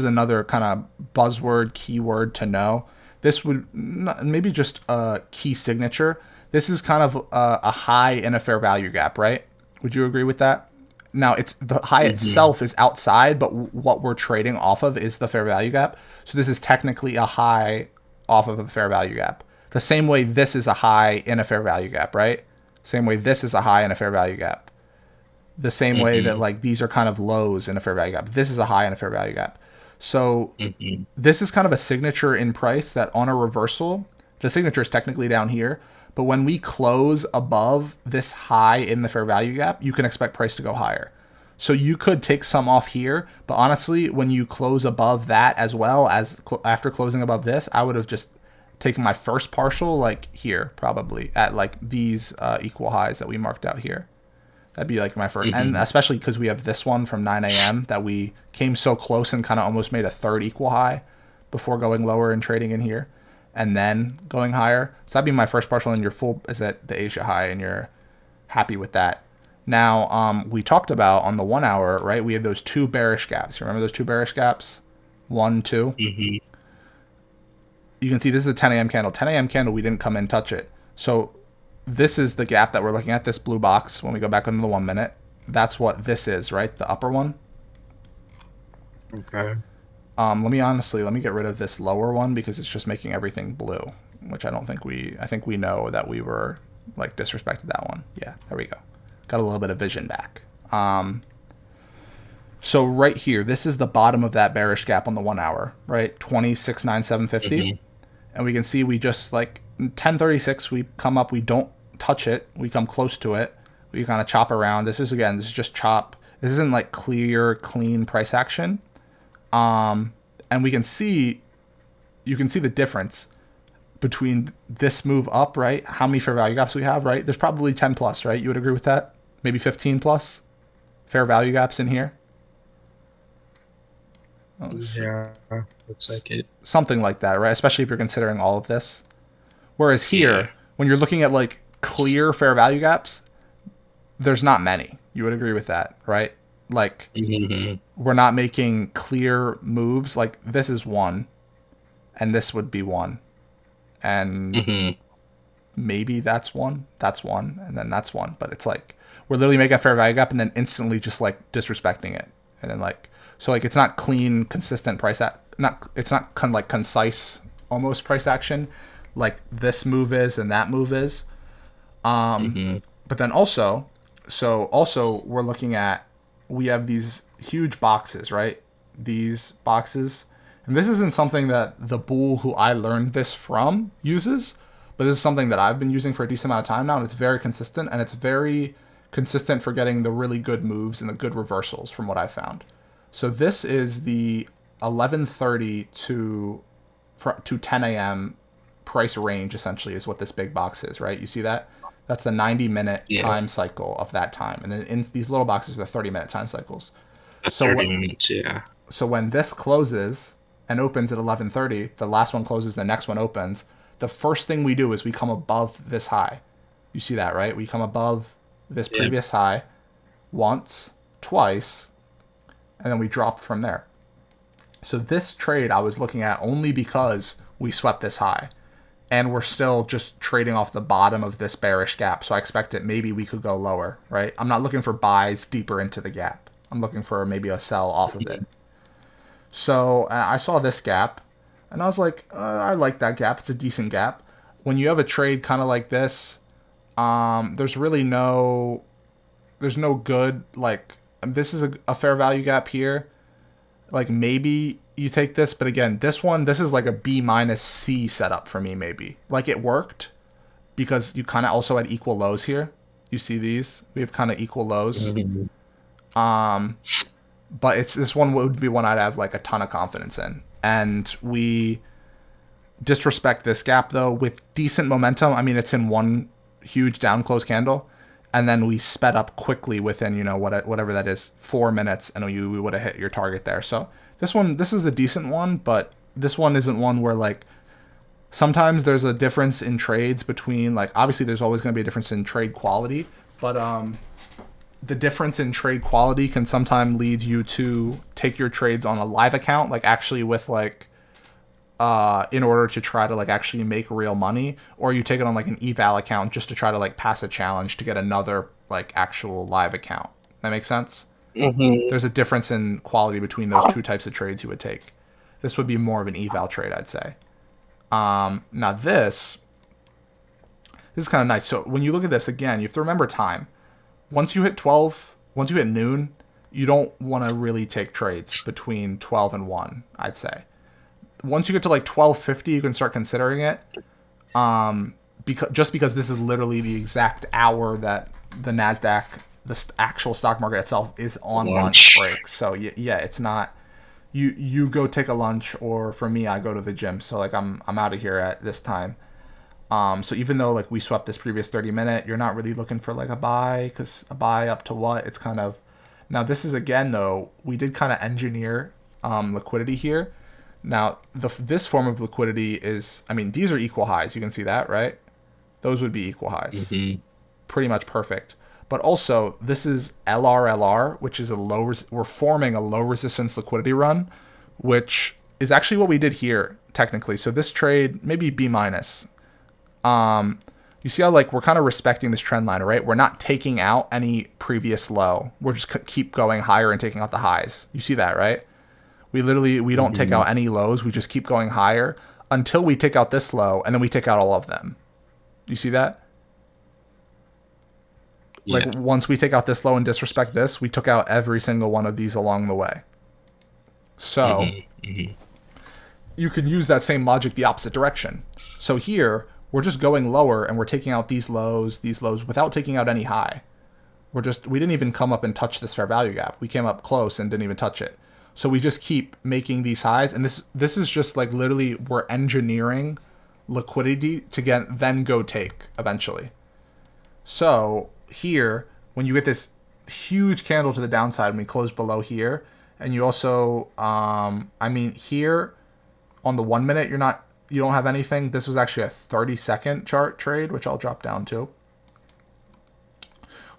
another kind of buzzword keyword to know. This would maybe just a key signature. This is kind of a high in a fair value gap, right? Would you agree with that? Now, it's the high itself is outside, but what we're trading off of is the fair value gap. So this is technically a high off of a fair value gap. The same way this is a high in a fair value gap, right? Same way this is a high in a fair value gap. The same way that like these are kind of lows in a fair value gap. This is a high in a fair value gap. So this is kind of a signature in price that on a reversal, the signature is technically down here. But when we close above this high in the fair value gap, you can expect price to go higher. So you could take some off here, but honestly, when you close above that as well as after closing above this, I would have just taken my first partial like here, probably at like these equal highs that we marked out here. That'd be like my first, and especially because we have this one from 9 a.m. that we came so close and kind of almost made a third equal high before going lower and trading in here. And then going higher. So that'd be my first partial, and your full is at the Asia high, and you're happy with that. Now, we talked about on the 1 hour, right? We have those two bearish gaps. You remember those two bearish gaps? 1, 2. You can see this is a 10 a.m. candle. 10 a.m. candle, we didn't come in and touch it. So this is the gap that we're looking at, this blue box, when we go back into the 1 minute. That's what this is, right? The upper one. Okay. Let me get rid of this lower one because it's just making everything blue, which I think we know that we were like disrespected that one. Yeah, there we go. Got a little bit of vision back. So right here, this is the bottom of that bearish gap on the 1 hour, right? 26,970. Mm-hmm. And we can see we just like 1036, we come up, we don't touch it, we come close to it, we kind of chop around. This is just chop. This isn't like clear, clean price action. And we can see, you can see the difference between this move up, right? How many fair value gaps we have, right? There's probably 10 plus, right? You would agree with that? Maybe 15 plus fair value gaps in here. Oh, yeah, looks like it. Something like that, right? Especially if you're considering all of this. Whereas here, when you're looking at like clear fair value gaps, there's not many. You would agree with that, right? Like, we're not making clear moves. Like, this is one, and this would be one. And maybe that's one, and then that's one. But it's like, we're literally making a fair value gap and then instantly just like disrespecting it. And then like, so like it's not clean, consistent price it's not kind of like concise, almost price action like this move is and that move is. But then also we're looking at, we have these huge boxes, right? These boxes. And this isn't something that the bull who I learned this from uses, but this is something that I've been using for a decent amount of time now, and it's very consistent, and it's very consistent for getting the really good moves and the good reversals from what I've found. So this is the 11:30 to 10 a.m. price range, essentially, is what this big box is, right? You see that? That's the 90-minute time cycle of that time. And then in these little boxes are the 30-minute time cycles. So 30 minutes, yeah. So when this closes and opens at 11:30, the last one closes, the next one opens, the first thing we do is we come above this high. You see that, right? We come above this previous high once, twice, and then we drop from there. So this trade I was looking at only because we swept this high. And we're still just trading off the bottom of this bearish gap. So I expect that maybe we could go lower, right? I'm not looking for buys deeper into the gap. I'm looking for maybe a sell off of it. So I saw this gap, and I was like, I like that gap. It's a decent gap. When you have a trade kind of like this, there's no good, like, this is a fair value gap here. Like, maybe you take this, but again, this is like a B minus C setup for me, maybe. Like, it worked because you kind of also had equal lows here. You see these? We have kind of equal lows. But this one would be one I'd have like a ton of confidence in. And we disrespect this gap though with decent momentum. I mean, it's in one huge down close candle, and then we sped up quickly within, you know, whatever that is, 4 minutes, and we would have hit your target there. So this is a decent one, but this one isn't one where, like, sometimes there's a difference in trades between, like, obviously there's always going to be a difference in trade quality, but the difference in trade quality can sometimes lead you to take your trades on a live account, like actually with like in order to try to like actually make real money, or you take it on like an eval account just to try to like pass a challenge to get another like actual live account. That makes sense? There's a difference in quality between those two types of trades you would take. This would be more of an eval trade, I'd say. Now this is kind of nice. So when you look at this again, you have to remember time. Once you hit noon, you don't want to really take trades between 12 and 1, I'd say. Once you get to like 12:50, you can start considering it. Because this is literally the exact hour that the Nasdaq, the actual stock market itself, is on lunch break. So yeah, it's not. You go take a lunch, or for me, I go to the gym. So like I'm out of here at this time. So even though like we swept this previous 30-minute, you're not really looking for like a buy, because a buy up to what? It's kind of, now this is, again though, we did kind of engineer liquidity here. Now this form of liquidity is, I mean, these are equal highs. You can see that, right? Those would be equal highs. Pretty much perfect. But also this is LRLR, which is we're forming a low resistance liquidity run, which is actually what we did here technically. So this trade, maybe B minus. You see how like we're kind of respecting this trend line, right? We're not taking out any previous low. We're just keep going higher and taking out the highs. You see that, right? We don't take out any lows. We just keep going higher until we take out this low, and then we take out all of them. You see that? Like, Yeah. once we take out this low and disrespect this, we took out every single one of these along the way. So you can use that same logic the opposite direction. So here, we're just going lower and we're taking out these lows without taking out any high. We didn't even come up and touch this fair value gap. We came up close and didn't even touch it. So we just keep making these highs, and this is just like literally we're engineering liquidity to then go take eventually. So here, when you get this huge candle to the downside and we close below here, and you also, here on the 1 minute, you don't have anything. This was actually a 30-second chart trade, which I'll drop down to.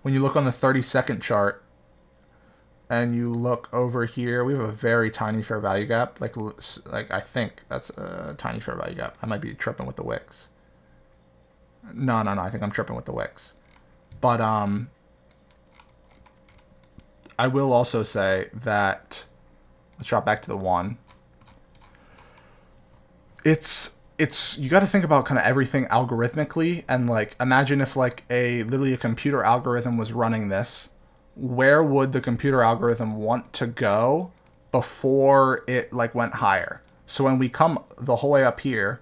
When you look on the 30-second chart and you look over here, we have a very tiny fair value gap. Like I think that's a tiny fair value gap. I might be tripping with the wicks. No. I think I'm tripping with the wicks. But I will also say that, let's drop back to the 1. It's you got to think about kind of everything algorithmically, and like imagine if like literally a computer algorithm was running this. Where would the computer algorithm want to go before it like went higher? So when we come the whole way up here,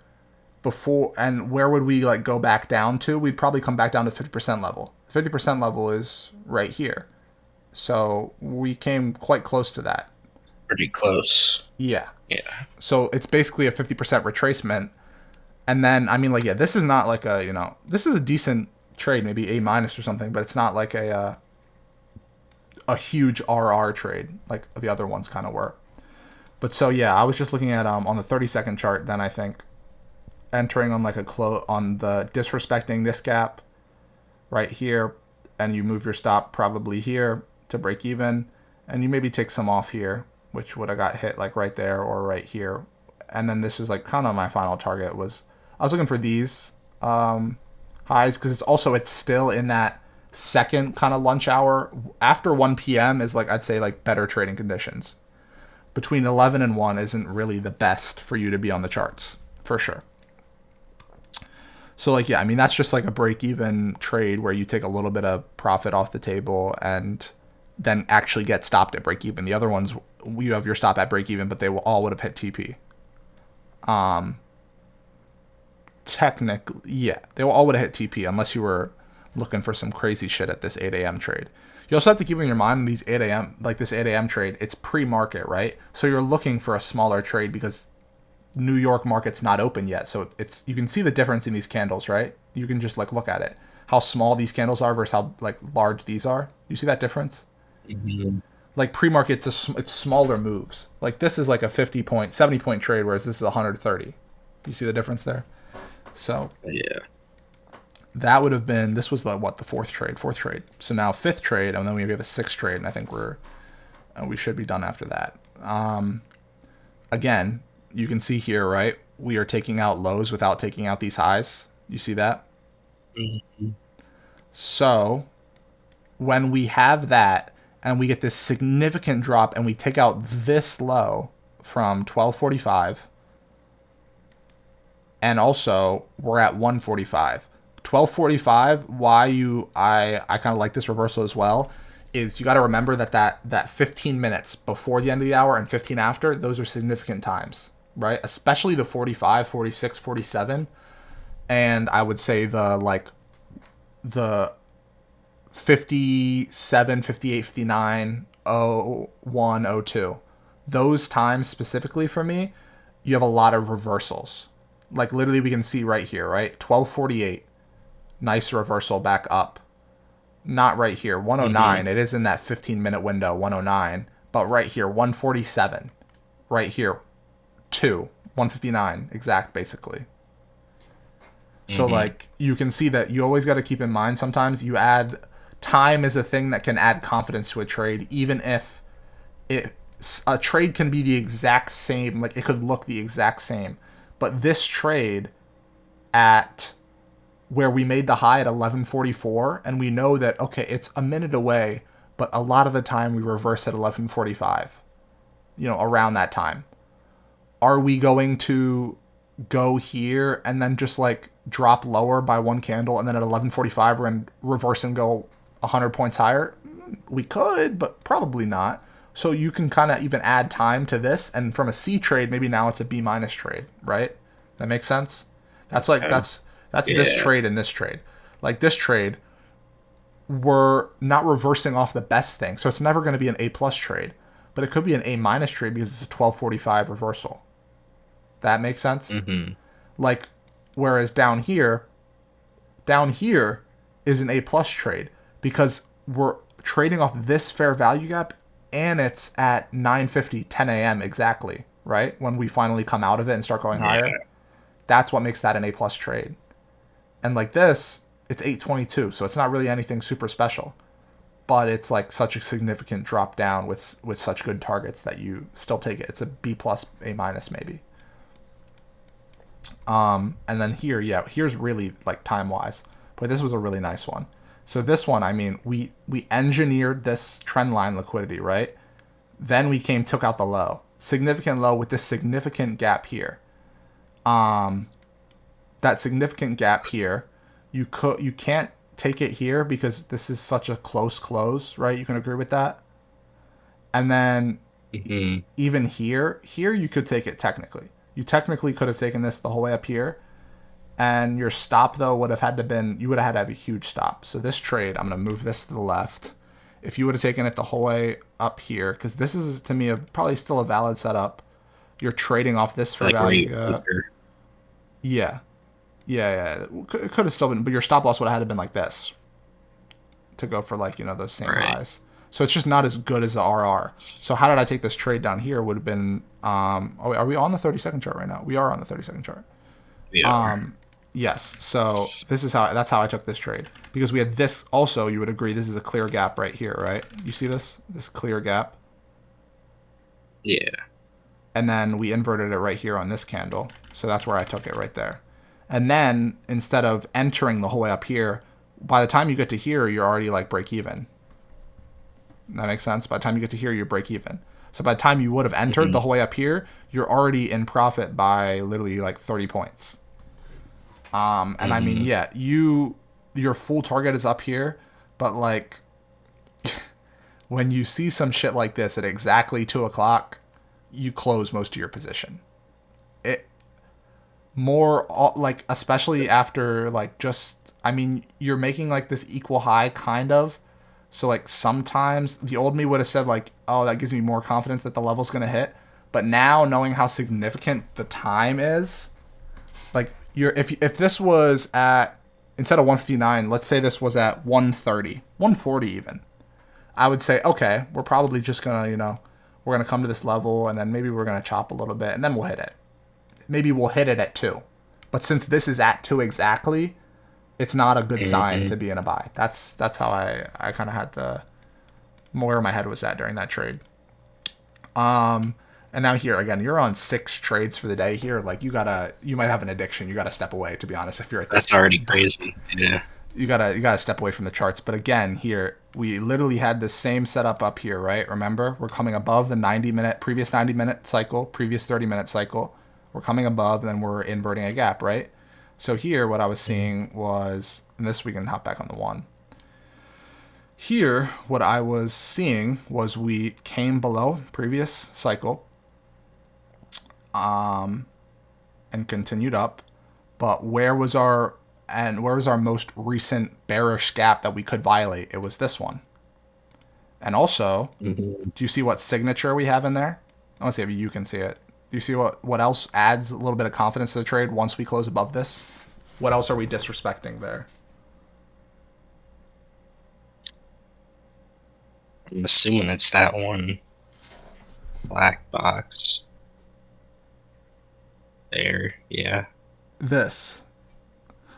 and where would we like go back down to? We'd probably come back down to 50% level. 50% level is right here. So we came quite close to that. Pretty close. Yeah. Yeah. So it's basically a 50% retracement. And then, this is not like this is a decent trade, maybe A- or something, but it's not like a huge RR trade like the other ones kind of were. But so, yeah, I was just looking at on the 30-second chart, then I think entering on like on the disrespecting this gap right here, and you move your stop probably here to break even, and you maybe take some off here, which would have got hit like right there or right here. And then this is like kind of my final target was, I was looking for these highs because it's still in that second kind of lunch hour. After 1 p.m. is like, I'd say like better trading conditions. Between 11 and 1 isn't really the best for you to be on the charts, for sure. So like, yeah, that's just like a break even trade where you take a little bit of profit off the table and then actually get stopped at break even. The other ones, you have your stop at break even, but they all would have hit TP. Technically, yeah, they all would have hit TP unless you were looking for some crazy shit at this 8 a.m. trade. You also have to keep in your mind these 8 a.m. like this 8 a.m. trade, it's pre-market, right? So you're looking for a smaller trade because New York market's not open yet. So you can see the difference in these candles, right? You can just like look at it, how small these candles are versus how like large these are. You see that difference? Mm-hmm. Like pre-market, it's smaller moves. Like this is like a 70 point trade, whereas this is 130. You see the difference there? So yeah, that would have been, this was the fourth trade. So now fifth trade, and then we have a sixth trade, and I think we should be done after that. Again, you can see here, right? We are taking out lows without taking out these highs. You see that? Mm-hmm. So when we have that and we get this significant drop and we take out this low from 1245, and also we're at 145. 1245, I kind of like this reversal as well, is you got to remember that 15 minutes before the end of the hour and 15 after, those are significant times, right? Especially the 45, 46, 47. And I would say the 57, 58, 59, 01, 02. Those times specifically for me, you have a lot of reversals. Like literally we can see right here, right? 1248. Nice reversal back up. Not right here. 109. Mm-hmm. It is in that 15-minute window, 109. But right here, 147. Right here, 159 exact, basically. So, like, you can see that you always got to keep in mind sometimes you add time is a thing that can add confidence to a trade, even if a trade can be the exact same, like, it could look the exact same. But this trade at where we made the high at 11:44, and we know that, okay, it's a minute away, but a lot of the time we reverse at 11:45, around that time. Are we going to go here and then just like drop lower by one candle, and then at 11:45 we're going to reverse and go 100 points higher? We could, but probably not. So you can kind of even add time to this, and from a C trade, maybe now it's a B minus trade, right? That makes sense. That's like Okay. that's this Yeah. trade and this trade. Like this trade, we're not reversing off the best thing, so it's never going to be an A plus trade, but it could be an A minus trade because it's a 1245 reversal. That makes sense. Mm-hmm. Like, whereas down here is an A plus trade because we're trading off this fair value gap and it's at 9:50 10 a.m. exactly, right? When we finally come out of it and start going Yeah. higher. That's what makes that an A plus trade. And like this, it's 822, so it's not really anything super special. But it's like such a significant drop down with such good targets that you still take it. It's a B plus, A minus maybe. And then here, yeah, here's really like time wise, but this was a really nice one. So this one, I mean, we engineered this trend line liquidity, right? Then we took out the low, significant low with this significant gap here. That significant gap here, you can't take it here because this is such a close close, right? You can agree with that. And then Mm-hmm. even here you could take it technically. You technically could have taken this the whole way up here, and your stop though would have had to been you would have had to have a huge stop. So this trade, I'm gonna move this to the left. If you would have taken it the whole way up here, because this is to me probably still a valid setup. You're trading off this for Like where value. you enter. Yeah, yeah. It could have still been, but your stop loss would have had to been like this to go for like those same Right. highs. So it's just not as good as the RR. So how did I take this trade down here? Would have been are we on the 30-second chart right now? We are on the 30-second chart. We are. Yes. So that's how I took this trade because we had this also. You would agree this is a clear gap right here, right? You see this clear gap, Yeah. and then we inverted it right here on this candle. So that's where I took it right there. And then instead of entering the whole way up here, by the time you get to here, you're already like break even. That makes sense. By the time you get to here, you're break even. So by the time you would have entered Mm-hmm. the whole way up here, you're already in profit by literally like 30 points. And I mean, Mm-hmm. yeah, your full target is up here, but like when you see some shit like this at exactly 2 o'clock, you close most of your position. It more like especially after like just I mean you're making like this equal high kind of. So like sometimes the old me would have said like, oh, that gives me more confidence that the level's gonna hit. But now knowing how significant the time is, like if this was at instead of 159, let's say this was at 130, 140 even. I would say, okay, we're probably just gonna, we're gonna come to this level and then maybe we're gonna chop a little bit and then we'll hit it. Maybe we'll hit it at 2. But since this is at 2 exactly, it's not a good sign Mm-hmm. to be in a buy. That's how I kind of had where my head was at during that trade. And now here again, you're on 6 trades for the day here. Like you might have an addiction. You gotta step away. To be honest, if you're at this That's already point, crazy. Yeah. you gotta step away from the charts. But again, here we literally had the same setup up here, right? Remember, we're coming above the previous 90-minute cycle, previous 30-minute cycle. We're coming above, and then we're inverting a gap, right? So here, what I was seeing was, and this we can hop back on the one. Here, what I was seeing was we came below previous cycle, and continued up. But where was our most recent bearish gap that we could violate? It was this one. And also, Mm-hmm. do you see what signature we have in there? I want to see if you can see it. Do you see what else adds a little bit of confidence to the trade once we close above this? What else are we disrespecting there? I'm assuming it's that one black box there. Yeah. This.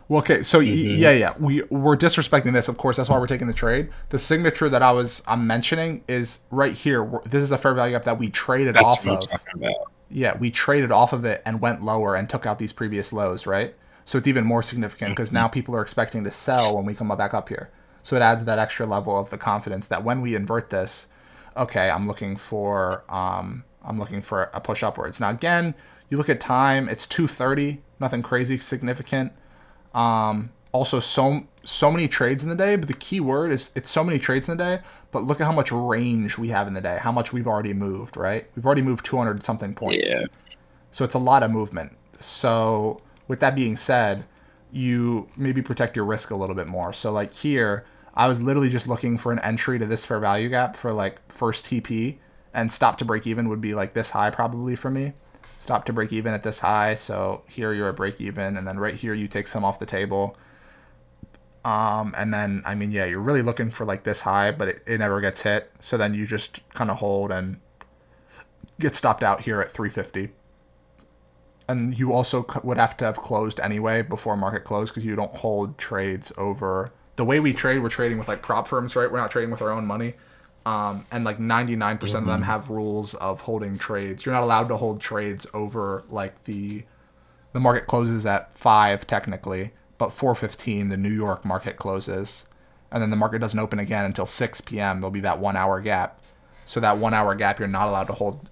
Well, okay, so Mm-hmm. yeah, we're disrespecting this. Of course, that's why we're taking the trade. The signature that I'm mentioning is right here. This is a fair value gap that we traded That's off what I'm of. talking about. Yeah, we traded off of it and went lower and took out these previous lows, right? So it's even more significant because Mm-hmm. now people are expecting to sell when we come back up here. So it adds that extra level of the confidence that when we invert this, okay, I'm looking for a push upwards. Now again, you look at time, it's 2:30, nothing crazy significant. also so many trades in the day, but the key word is it's so many trades in the day, but look at how much range we have in the day, how much we've already moved, right? We've already moved 200 something points. Yeah. So it's a lot of movement. So with that being said, you maybe protect your risk a little bit more. So like here, I was literally just looking for an entry to this fair value gap for like first TP, and stop to break even would be like this high probably for me. Stop to break even at this high. So here you're at break even, and then right here you take some off the table. And then I mean, yeah, you're really looking for like this high, but it never gets hit. So then you just kind of hold and get stopped out here at 350. And you also would have to have closed anyway before market close, because you don't hold trades over. The way we trade, we're trading with like prop firms, right? We're not trading with our own money. And like 99% of them have rules of holding trades. You're not allowed to hold trades over like the market closes at 5 technically, but 4:15 the New York market closes, and then the market doesn't open again until 6 p.m. There'll be that 1 hour gap. So that 1 hour gap, you're not allowed to hold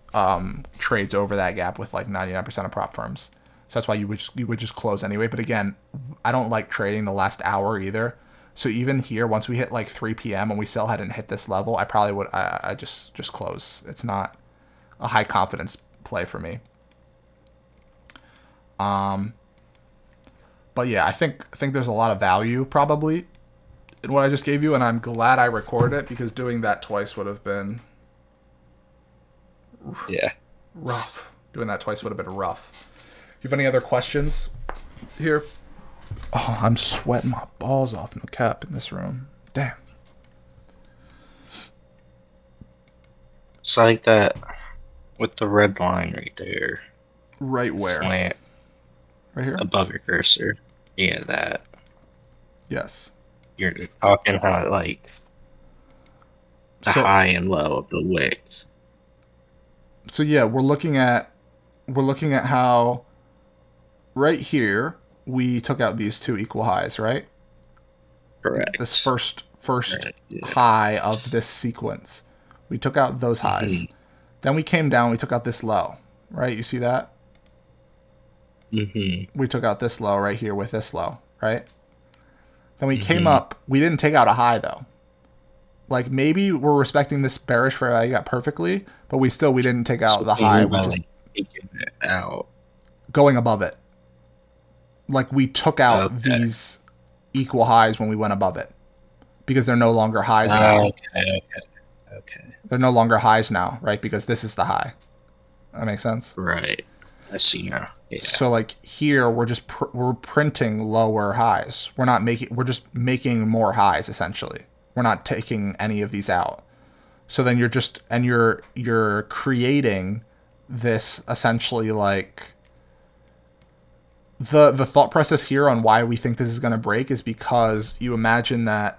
trades over that gap with like 99% of prop firms. So that's why you would just close anyway. But again, I don't like trading the last hour either. So even here, once we hit like 3 p.m. and we still hadn't hit this level, I probably would I just close. It's not a high confidence play for me. But yeah, I think there's a lot of value probably in what I just gave you, and I'm glad I recorded it, because doing that twice would have been rough. Doing that twice would have been rough. You have any other questions here? Oh, I'm sweating my balls off, no cap, in this room. Damn. It's like that with the red line right there. Right where? Slant. Right here? Above your cursor. Yeah, that. Yes. You're talking how like the high and low of the wicks. So yeah, we're looking at how right here we took out these two equal highs, right? Correct. This first high of this sequence. We took out those highs. Mm-hmm. Then we came down, we took out this low, right? You see that? Mm-hmm. We took out this low right here with this low, right? Then we came up. We didn't take out a high though. Like maybe we're respecting this bearish fair value gap perfectly, but we didn't take out the high. We're just taking it out, going above it. Like we took out these equal highs when we went above it, because they're no longer highs now. Okay. They're no longer highs now, right? Because this is the high. That makes sense? Right. I see now. Yeah. So like here, we're just we're printing lower highs. We're just making more highs essentially. We're not taking any of these out. So then you're creating this essentially like the thought process here on why we think this is going to break is because you imagine that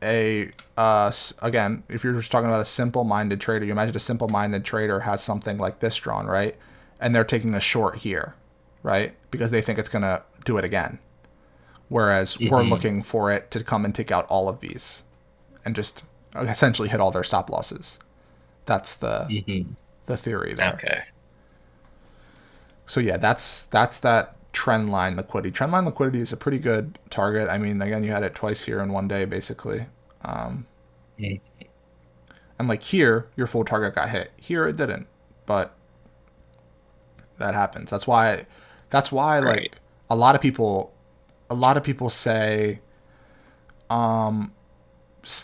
again, if you're just talking about a simple-minded trader, you imagine a simple-minded trader has something like this drawn, right? And they're taking a short here, right? Because they think it's going to do it again. Whereas we're looking for it to come and take out all of these and just essentially hit all their stop losses. That's the theory there. Okay. So yeah, that's that trend line liquidity. Trend line liquidity is a pretty good target. I mean, again, you had it twice here in one day, basically. And like here, your full target got hit. Here it didn't, but that happens. That's why right. Like a lot of people say,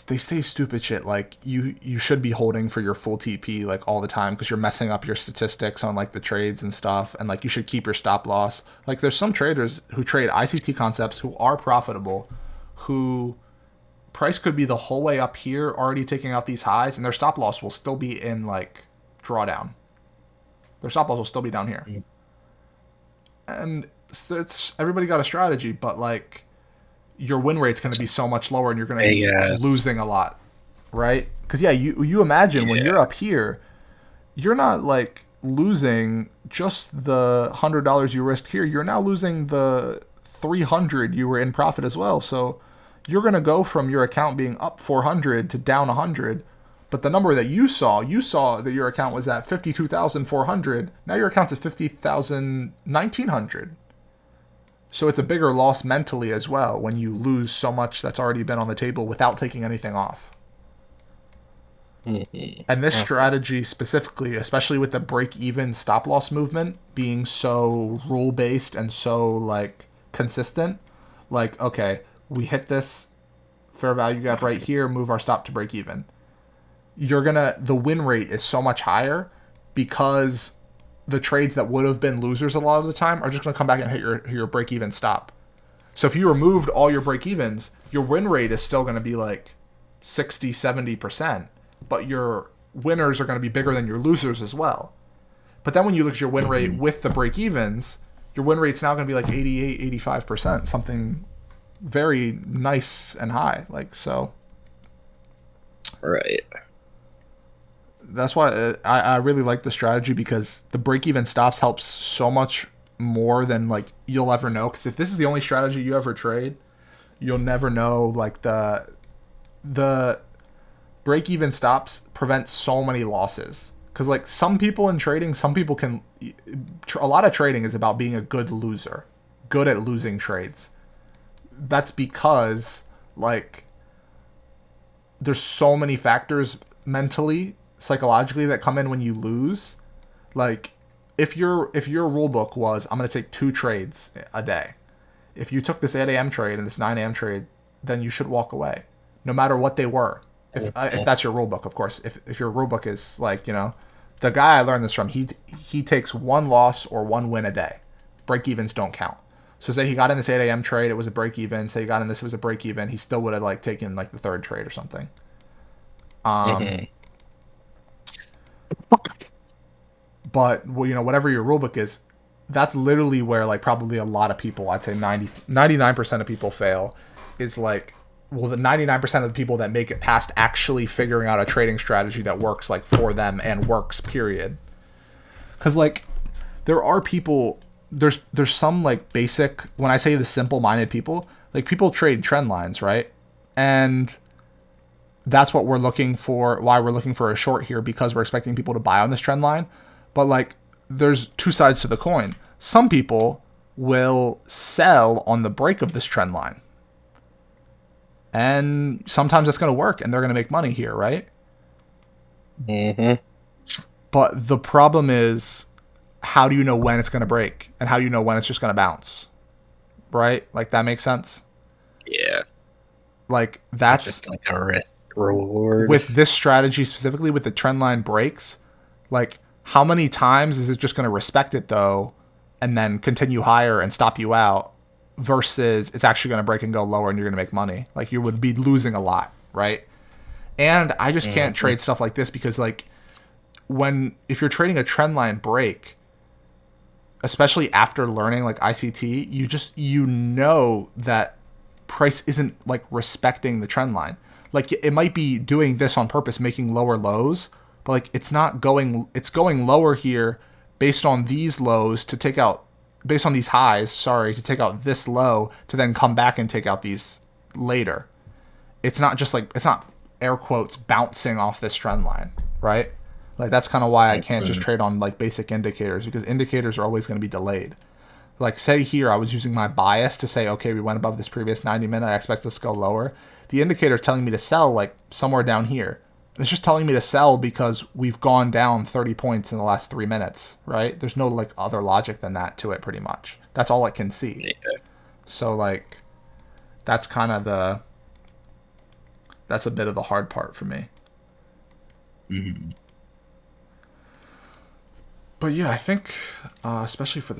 they say stupid shit like you should be holding for your full TP like all the time because you're messing up your statistics on like the trades and stuff, and like you should keep your stop loss. Like there's some traders who trade ICT concepts who are profitable, who price could be the whole way up here already taking out these highs, and their stop loss will still be in like drawdown. Their stop loss will still be down here. And it's everybody got a strategy, but like your win rate's going to be so much lower and you're going to be losing a lot, right? Because yeah, you imagine when you're up here, you're not like losing just the $100 you risked here. You're now losing the $300 you were in profit as well. So you're going to go from your account being up 400 to down 100. But the number that you saw that your account was at 52,400. Now your account's at 50,000, 1,900. So it's a bigger loss mentally as well when you lose so much that's already been on the table without taking anything off. Mm-hmm. And this Okay. strategy specifically, especially with the break even stop loss movement being so rule based and so like consistent, like, okay, we hit this fair value gap right here, move our stop to break even. The win rate is so much higher because the trades that would have been losers a lot of the time are just going to come back and hit your break even stop. So if you removed all your break evens, your win rate is still going to be like 60, 70%, but your winners are going to be bigger than your losers as well. But then when you look at your win rate Mm-hmm. with the break evens, your win rate's now going to be like 88, 85%, something very nice and high. Like, so Right. that's why I really like the strategy, because the break even stops helps so much more than like you'll ever know. Because if this is the only strategy you ever trade, you'll never know like the break even stops prevent so many losses. Because like some people in trading, some people can, a lot of trading is about being a good loser, good at losing trades. That's because like there's so many factors mentally, psychologically that come in when you lose. Like if your rule book was I'm going to take 2 trades a day, if you took this 8 a.m. trade and this 9 a.m. trade, then you should walk away, no matter what they were. If that's your rule book, of course. If your rule book is like, the guy I learned this from, he takes 1 loss or 1 win a day. Break evens don't count. So say he got in this 8 a.m. trade, it was a break even. Say he got in this, it was a break even. He still would have like taken like the third trade or something. Um, Mm-hmm. but well, whatever your rule book is, that's literally where like probably a lot of people, I'd say 99% of people fail, is like, well, the 99% of the people that make it past actually figuring out a trading strategy that works like for them and works, period. Because like there are people, there's some like basic, when I say the simple minded people, like people trade trend lines, right? And that's what we're looking for, why we're looking for a short here, because we're expecting people to buy on this trend line. But like there's two sides to the coin. Some people will sell on the break of this trend line, and sometimes it's going to work and they're going to make money here, right? Mm-hmm. But the problem is, how do you know when it's going to break, and how do you know when it's just going to bounce, right? Like that makes sense. Yeah. Like It's that's just like a risk reward. with this strategy specifically with the trend line breaks. Like how many times is it just going to respect it though, and then continue higher and stop you out, versus it's actually going to break and go lower and you're going to make money? Like you would be losing a lot, right? And I just can't Mm-hmm. trade stuff like this because like if you're trading a trend line break, especially after learning like ICT, you know that price isn't like respecting the trend line. Like it might be doing this on purpose, making lower lows, but like it's going lower here based on these lows to take out, based on these highs, sorry, to take out this low to then come back and take out these later. It's not just like, it's not air quotes bouncing off this trend line, right? Like that's kind of why I can't just Mm-hmm. trade on like basic indicators, because indicators are always going to be delayed. Like say here I was using my bias to say, okay, we went above this previous 90-minute, I expect this to go lower. The indicator is telling me to sell like somewhere down here. It's just telling me to sell because we've gone down 30 points in the last 3 minutes, right? There's no like other logic than that to it, pretty much. That's all it can see. Yeah. So like that's kind of that's a bit of the hard part for me. Mm-hmm. But yeah, I think especially for the